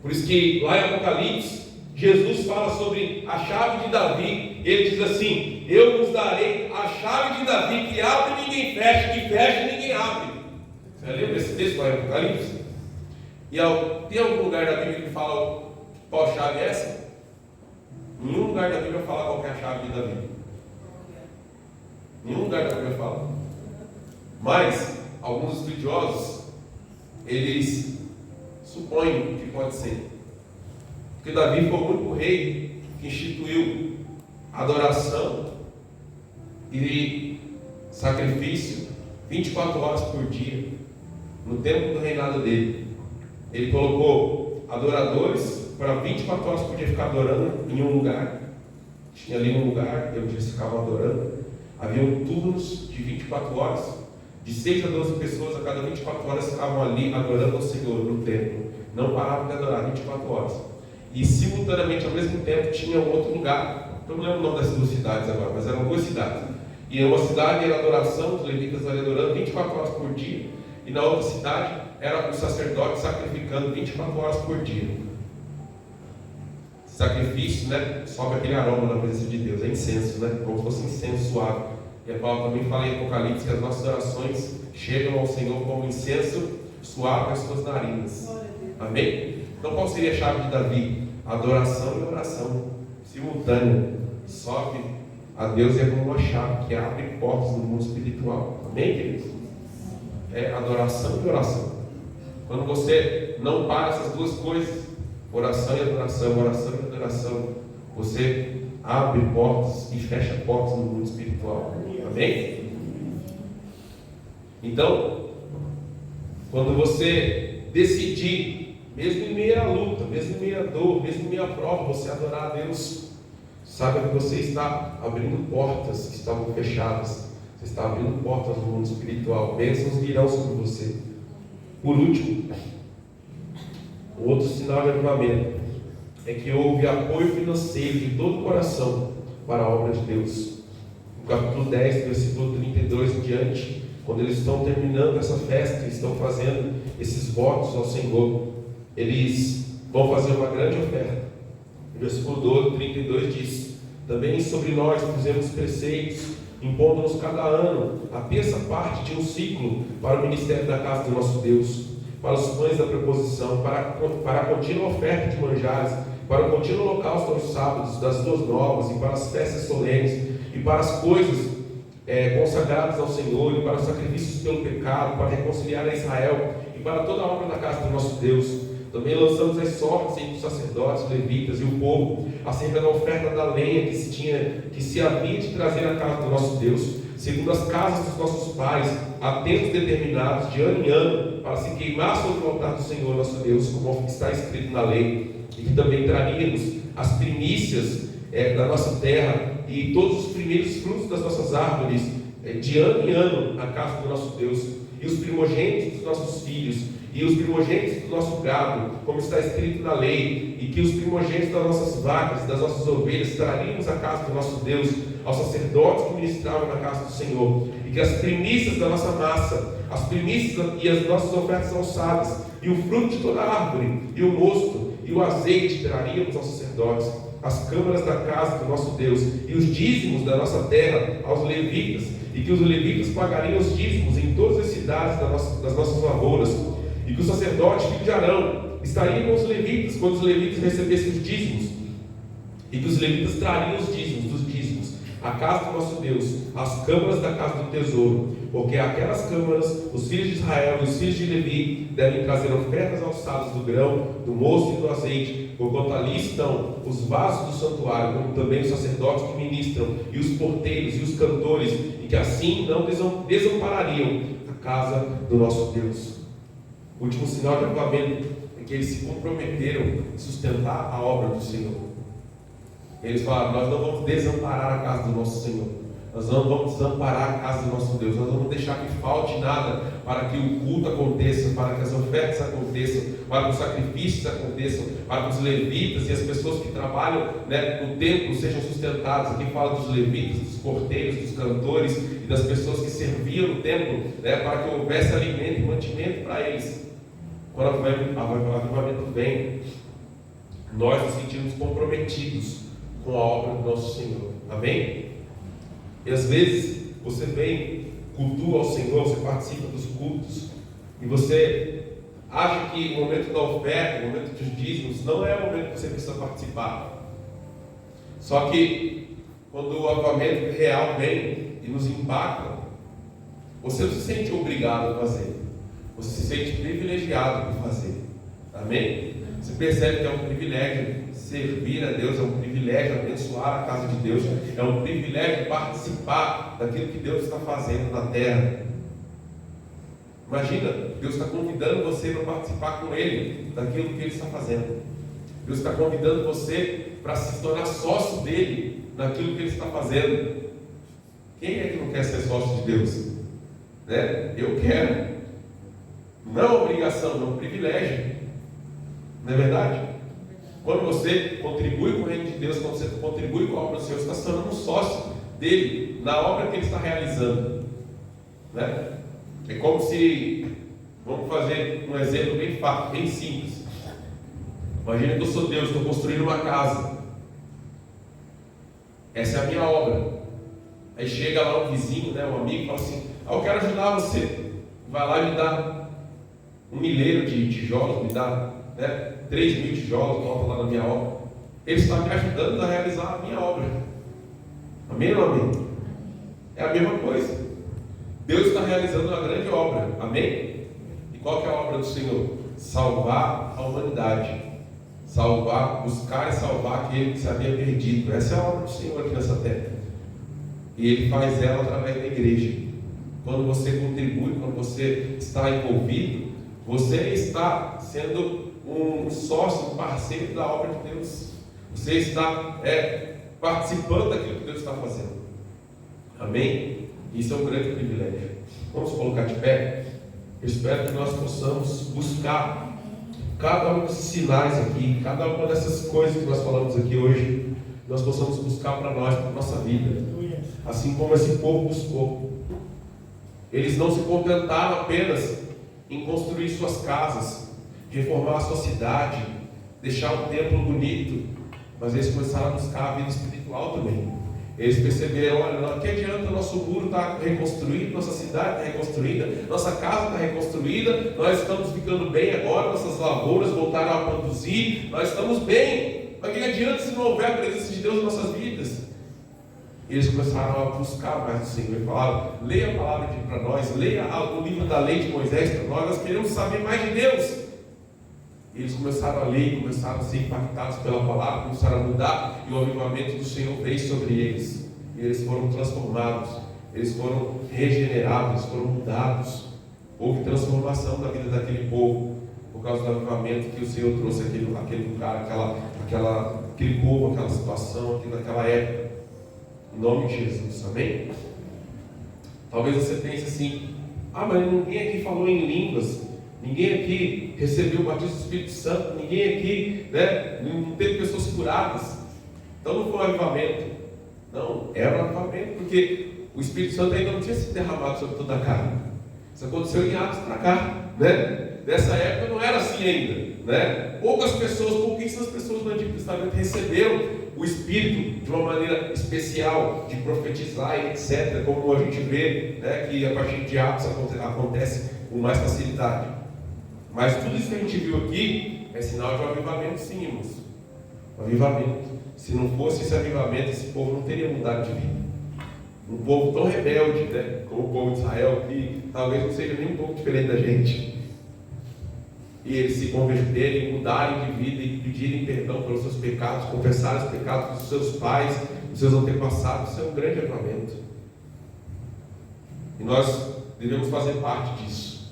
Por isso que lá em Apocalipse, Jesus fala sobre a chave de Davi. Ele diz assim: eu vos darei a chave de Davi, que abre e ninguém fecha, que fecha e ninguém abre. Você lembra desse texto lá em Apocalipse? E tem algum lugar da Bíblia que fala qual chave é essa? Nenhum lugar da Bíblia fala qual é a chave de Davi. Nenhum lugar da Bíblia fala. Mas alguns estudiosos, eles supõem que pode ser. Porque Davi foi o único rei que instituiu adoração e sacrifício 24 horas por dia no tempo do reinado dele. Ele colocou adoradores para 24 horas por dia ficar adorando em um lugar. Tinha ali um lugar onde eles ficavam adorando. Havia turnos de 24 horas. De 6 a 12 pessoas a cada 24 horas ficavam ali adorando ao Senhor no templo. Não paravam de adorar 24 horas. E simultaneamente, ao mesmo tempo, tinha um outro lugar. Não lembro o nome das 2 cidades agora, mas eram 2 cidades. E uma cidade era adoração, os levitas ali adorando 24 horas por dia. E na outra cidade era o sacerdote sacrificando 24 horas por dia. Sacrifício, né? Sobe aquele aroma na presença de Deus. É incenso, né? Como se fosse incenso suave. E a palavra também fala em Apocalipse que as nossas orações chegam ao Senhor como incenso suave às suas narinas. Amém? Então qual seria a chave de Davi? Adoração e oração simultânea. Sobe a Deus é como uma chave que abre portas no mundo espiritual. Amém, queridos? É adoração e oração. Quando você não para essas 2 coisas, oração e adoração, você abre portas e fecha portas no mundo espiritual. Amém? Então, quando você decidir, mesmo em meio à luta, mesmo em meio à dor, mesmo em meio à prova, você adorar a Deus, saiba que você está abrindo portas que estavam fechadas. Você está abrindo portas no mundo espiritual. Bênçãos virão sobre você. Por último, o outro sinal de avivamento é que houve apoio financeiro de todo o coração para a obra de Deus. No capítulo 10, versículo 32 em diante, quando eles estão terminando essa festa, estão fazendo esses votos ao Senhor, eles vão fazer uma grande oferta. O versículo 32 diz: também sobre nós fizemos preceitos, impondo-nos cada ano a 1/3 parte de um ciclo para o ministério da casa do nosso Deus, para os pães da preposição, para a contínua oferta de manjares, para o contínuo holocausto aos sábados, das 2 novas, e para as festas solenes, e para as coisas consagradas ao Senhor, e para os sacrifícios pelo pecado, para reconciliar a Israel, e para toda a obra da casa do nosso Deus. Também lançamos as sortes entre os sacerdotes, levitas e o povo, acerca da oferta da lenha que se havia de trazer à casa do nosso Deus, segundo as casas dos nossos pais, a tempos determinados, de ano em ano, para se queimar sobre o altar do Senhor nosso Deus, como está escrito na lei, e que também traríamos as primícias da nossa terra e todos os primeiros frutos das nossas árvores, de ano em ano, à casa do nosso Deus, e os primogênitos dos nossos filhos, e os primogênitos do nosso gado, como está escrito na lei, e que os primogênitos das nossas vacas, das nossas ovelhas, traríamos à casa do nosso Deus, aos sacerdotes que ministravam na casa do Senhor, e que as primícias da nossa massa, as primícias e as nossas ofertas alçadas, e o fruto de toda a árvore, e o mosto, e o azeite traríamos aos sacerdotes, as câmaras da casa do nosso Deus, e os dízimos da nossa terra aos levitas, e que os levitas pagariam os dízimos em todas as cidades das nossas lavouras, e que o sacerdote, filho de Arão, estaria com os levitas quando os levitas recebessem os dízimos, e que os levitas trariam os dízimos dos dízimos à casa do nosso Deus, às câmaras da casa do tesouro, porque aquelas câmaras, os filhos de Israel e os filhos de Levi devem trazer ofertas alçadas do grão, do mosto e do azeite, porquanto ali estão os vasos do santuário, como também os sacerdotes que ministram, e os porteiros e os cantores, e que assim não desamparariam a casa do nosso Deus. O último sinal de avivamento é que eles se comprometeram a sustentar a obra do Senhor. Eles falaram: nós não vamos desamparar a casa do nosso Senhor, nós não vamos desamparar a casa do nosso Deus, nós não vamos deixar que falte nada para que o culto aconteça, para que as ofertas aconteçam, para que os sacrifícios aconteçam, para que os levitas e as pessoas que trabalham no templo sejam sustentados. Aqui fala dos levitas, dos porteiros, dos cantores e das pessoas que serviam no templo, para que houvesse alimento e mantimento para eles. Quando o avivamento vem, nós nos sentimos comprometidos com a obra do nosso Senhor. Amém? E às vezes você vem, cultua ao Senhor, você participa dos cultos, e você acha que o momento da oferta, o momento dos dízimos, não é o momento que você precisa participar. Só que quando o avivamento real vem e nos impacta, você não se sente obrigado a fazer, você se sente privilegiado por fazer. Amém? Você percebe que é um privilégio servir a Deus, é um privilégio abençoar a casa de Deus, é um privilégio participar daquilo que Deus está fazendo na terra. Imagina, Deus está convidando você para participar com Ele daquilo que Ele está fazendo. Deus está convidando você para se tornar sócio dele naquilo que Ele está fazendo. Quem é que não quer ser sócio de Deus? né? Eu quero. Não é obrigação, é um privilégio. Não é verdade? Quando você contribui com o reino de Deus, quando você contribui com a obra do Senhor, você está se tornando um sócio dele na obra que ele está realizando, né? É como se, vamos fazer um exemplo bem fácil, bem simples. Imagina que eu sou Deus, estou construindo uma casa. Essa é a minha obra. Aí chega lá um vizinho, né, um amigo, e fala assim: eu quero ajudar você. Vai lá e me dá 1 milheiro de tijolos, me dá, né, 3.000 tijolos, volta lá na minha obra. Ele está me ajudando a realizar a minha obra. Amém ou amém? É a mesma coisa. Deus está realizando uma grande obra. Amém? E qual que é a obra do Senhor? Salvar a humanidade. Salvar, buscar e salvar aquele que se havia perdido. Essa é a obra do Senhor aqui nessa terra. E Ele faz ela através da igreja. Quando você contribui, quando você está envolvido, você está sendo um sócio, um parceiro da obra de Deus. Você está participando daquilo que Deus está fazendo. Amém? Isso é um grande privilégio. Vamos colocar de pé? Eu espero que nós possamos buscar cada um desses sinais aqui, cada uma dessas coisas que nós falamos aqui hoje, nós possamos buscar para nós, para a nossa vida. Assim como esse povo buscou. Eles não se contentaram apenas em construir suas casas, reformar a sua cidade, deixar um templo bonito, mas eles começaram a buscar a vida espiritual também. Eles perceberam: olha, não que adianta, nosso muro está reconstruído, nossa cidade está reconstruída, nossa casa está reconstruída, nós estamos ficando bem agora, nossas lavouras voltaram a produzir, nós estamos bem, mas que adianta se não houver a presença de Deus em nossas vidas? E eles começaram a buscar mais o Senhor e falaram: leia a palavra para nós, leia o livro da lei de Moisés para nós queremos saber mais de Deus. E eles começaram a ler, começaram a ser impactados pela palavra, começaram a mudar, e o avivamento do Senhor veio sobre eles. E eles foram transformados, eles foram regenerados, eles foram mudados. Houve transformação da vida daquele povo, por causa do avivamento que o Senhor trouxe aquele lugar, aquele povo, aquela situação, naquela época. Em nome de Jesus, amém? Talvez você pense assim: ah, mas ninguém aqui falou em línguas. Ninguém aqui recebeu o batismo do Espírito Santo, ninguém aqui, né, não teve pessoas curadas. Então não foi um avivamento. Não, era um avivamento, porque o Espírito Santo ainda não tinha se derramado sobre toda a carne. Isso aconteceu em Atos para cá, né? Nessa época não era assim ainda, né? Pouquíssimas pessoas no Antigo Testamento receberam o Espírito de uma maneira especial, de profetizar e etc., como a gente vê, né, que a partir de Atos acontece com mais facilidade. Mas tudo isso que a gente viu aqui é sinal de um avivamento, sim, irmãos. Um avivamento. Se não fosse esse avivamento, esse povo não teria mudado de vida. Um povo tão rebelde, né, como o povo de Israel, que talvez não seja nem um pouco diferente da gente. E eles se converterem, mudarem de vida e pedirem perdão pelos seus pecados, confessarem os pecados dos seus pais, dos seus antepassados, isso é um grande avivamento. E nós devemos fazer parte disso.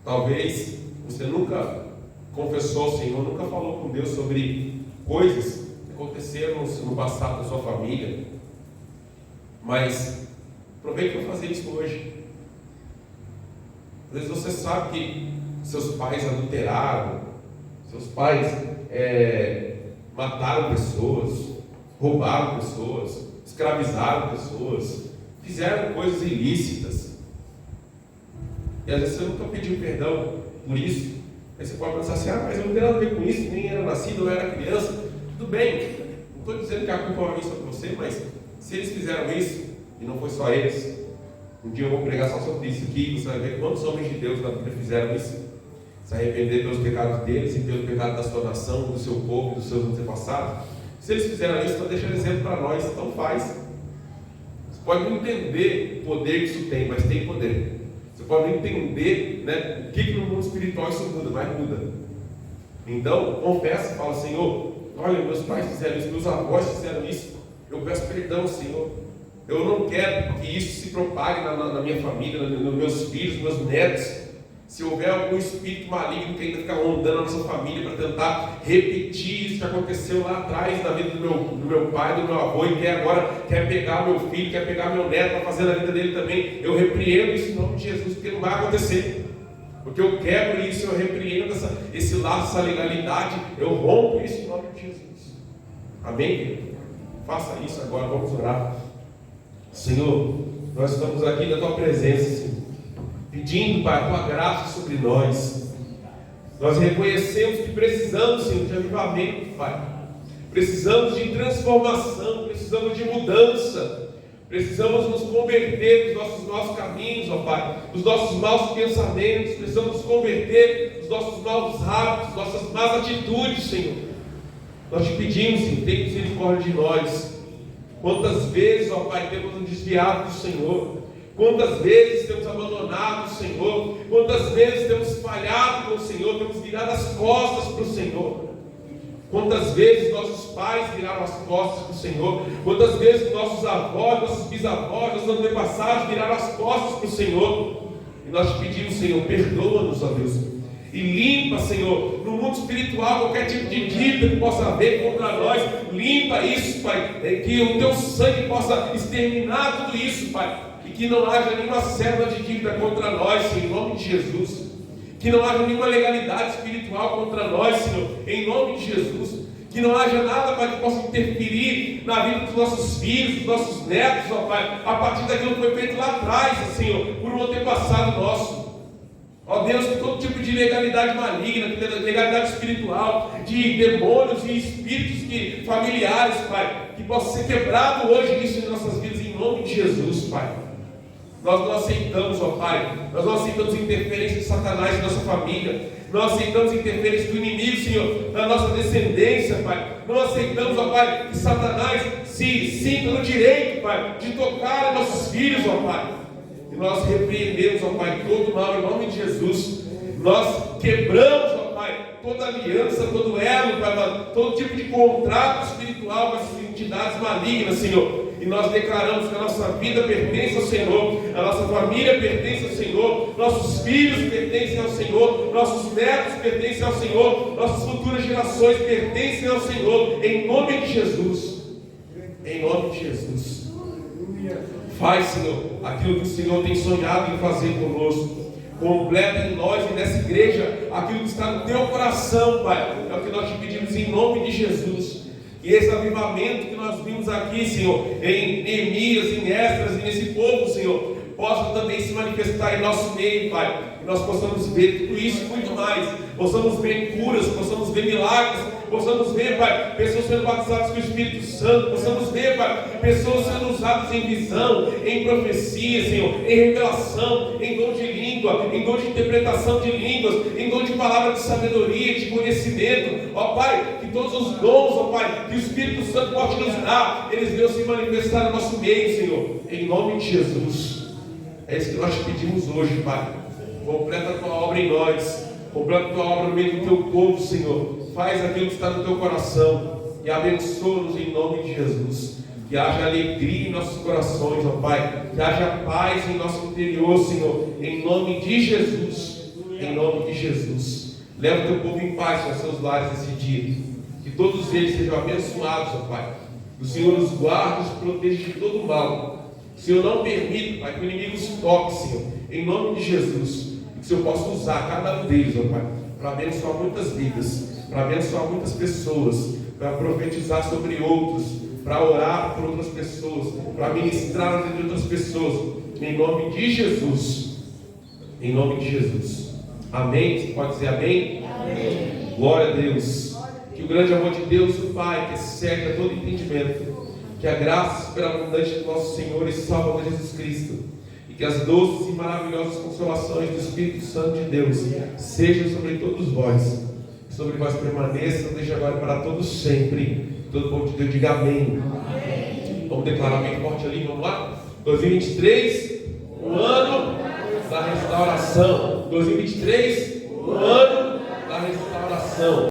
Talvez você nunca confessou ao Senhor, nunca falou com Deus sobre coisas que aconteceram no passado da sua família, mas aproveite para fazer isso hoje. Às vezes você sabe que seus pais adulteraram, seus pais mataram pessoas, roubaram pessoas, escravizaram pessoas, fizeram coisas ilícitas. E às vezes você nunca pediu perdão por isso. Aí você pode pensar assim: ah, mas eu não tenho nada a ver com isso, nem era nascido, eu era criança. Tudo bem, não estou dizendo que a culpa é sobre você, mas se eles fizeram isso, e não foi só eles, um dia eu vou pregar só sobre isso aqui, você vai ver quantos homens de Deus na Bíblia fizeram isso. Se arrepender pelos pecados deles e pelos pecados da sua nação, do seu povo, dos seus antepassados. Se eles fizeram isso, então deixa exemplo para nós, então faz. Você pode não entender o poder que isso tem, mas tem poder. Você pode não entender, né, o que no mundo espiritual isso muda, mas muda. Então, confessa, fala: Senhor, olha, meus pais fizeram isso, meus avós fizeram isso, eu peço perdão, Senhor. Eu não quero que isso se propague na minha família, nos meus filhos, nos meus netos. Se houver algum espírito maligno que ainda fica rondando na nossa família para tentar repetir isso que aconteceu lá atrás na vida do meu pai, do meu avô, e quer pegar meu filho, quer pegar meu neto para fazer na vida dele também, eu repreendo isso em nome de Jesus, porque não vai acontecer. Porque eu quebro isso, eu repreendo esse laço, essa legalidade, eu rompo isso em nome de Jesus. Amém? Faça isso agora, vamos orar. Senhor, nós estamos aqui na Tua presença, Senhor, pedindo, Pai, a Tua graça sobre nós. Nós reconhecemos que precisamos, Senhor, de avivamento, Pai. Precisamos de transformação, precisamos de mudança. Precisamos nos converter dos nossos maus caminhos, ó Pai, dos nossos maus pensamentos. Precisamos nos converter dos nossos maus hábitos, nossas más atitudes, Senhor. Nós te pedimos, Senhor, tenha misericórdia de nós. Quantas vezes, ó Pai, temos nos desviado do Senhor? Quantas vezes temos abandonado o Senhor? Quantas vezes temos falhado com o Senhor? Temos virado as costas para o Senhor? Quantas vezes nossos pais viraram as costas para o Senhor? Quantas vezes nossos avós, nossos bisavós, nossos antepassados viraram as costas para o Senhor? E nós te pedimos, Senhor, perdoa-nos, ó Deus. E limpa, Senhor, no mundo espiritual, qualquer tipo de dívida que possa haver contra nós. Limpa isso, Pai. Que o Teu sangue possa exterminar tudo isso, Pai. E que não haja nenhuma célula de dívida contra nós, Senhor, em nome de Jesus. Que não haja nenhuma legalidade espiritual contra nós, Senhor, em nome de Jesus. Que não haja nada, Pai, que possa interferir na vida dos nossos filhos, dos nossos netos, ó Pai, a partir daquilo que foi feito lá atrás, Senhor, por um antepassado nosso. Ó Deus, que todo tipo de legalidade maligna, legalidade espiritual, de demônios e espíritos familiares, Pai, que possa ser quebrado hoje isso em nossas vidas, em nome de Jesus, Pai. Nós não aceitamos, ó Pai, nós não aceitamos interferência de Satanás na nossa família, não aceitamos interferência do inimigo, Senhor, na nossa descendência, Pai. Não aceitamos, ó Pai, que Satanás se sinta no direito, Pai, de tocar nossos filhos, ó Pai. E nós repreendemos, ó Pai, todo mal em nome de Jesus. Nós quebramos, ó Pai, toda aliança, todo elo, Pai, todo tipo de contrato espiritual com essas entidades malignas, Senhor. E nós declaramos que a nossa vida pertence ao Senhor, a nossa família pertence ao Senhor, nossos filhos pertencem ao Senhor, nossos netos pertencem ao Senhor, nossas futuras gerações pertencem ao Senhor, em nome de Jesus. Em nome de Jesus. Faz, Senhor, aquilo que o Senhor tem sonhado em fazer conosco. Completa em nós e nessa igreja aquilo que está no Teu coração, Pai. É o que nós te pedimos em nome de Jesus. E esse avivamento que nós vimos aqui, Senhor, em Neemias, em Esdras e nesse povo, Senhor, possa também se manifestar em nosso meio, Pai. Que nós possamos ver tudo isso e muito mais. Possamos ver curas, possamos ver milagres, possamos ver, Pai, pessoas sendo batizadas com o Espírito Santo, possamos ver, Pai, pessoas sendo usadas em visão, em profecia, Senhor, em revelação, em dom de língua, em dom de interpretação de línguas, em dom de palavra de sabedoria, de conhecimento, ó Pai, que todos os dons, ó Pai, que o Espírito Santo pode nos dar, eles venham se manifestar no nosso meio, Senhor, em nome de Jesus. É isso que nós te pedimos hoje, Pai. Completa a Tua obra em nós, completa a Tua obra no meio do Teu povo, Senhor. Faz aquilo que está no Teu coração e abençoa-nos em nome de Jesus. Que haja alegria em nossos corações, ó Pai. Que haja paz em nosso interior, Senhor, em nome de Jesus. Em nome de Jesus. Leva o Teu povo em paz para seus lares esse dia. Que todos eles sejam abençoados, ó Pai. Que o Senhor os guarde e os proteja de todo mal. Que o Senhor não permita, Pai, que o inimigo os toque, Senhor, em nome de Jesus. E que o Senhor possa usar cada um deles, ó Pai, para abençoar muitas vidas, para abençoar muitas pessoas, para profetizar sobre outros, para orar por outras pessoas, para ministrar na vida de outras pessoas, em nome de Jesus. Em nome de Jesus. Amém? Você pode dizer amém? Amém. Glória a Deus. Que o grande amor de Deus, o Pai, que excede a todo entendimento, que a graça superabundante do nosso Senhor e Salvador Jesus Cristo, e que as doces e maravilhosas consolações do Espírito Santo de Deus sejam sobre todos vós, sobre vós permaneçam desde agora e para todos sempre. Todo povo de Deus diga amém. Amém. Vamos declarar bem forte ali, vamos lá? 2023, o ano da restauração. 2023, o ano da restauração.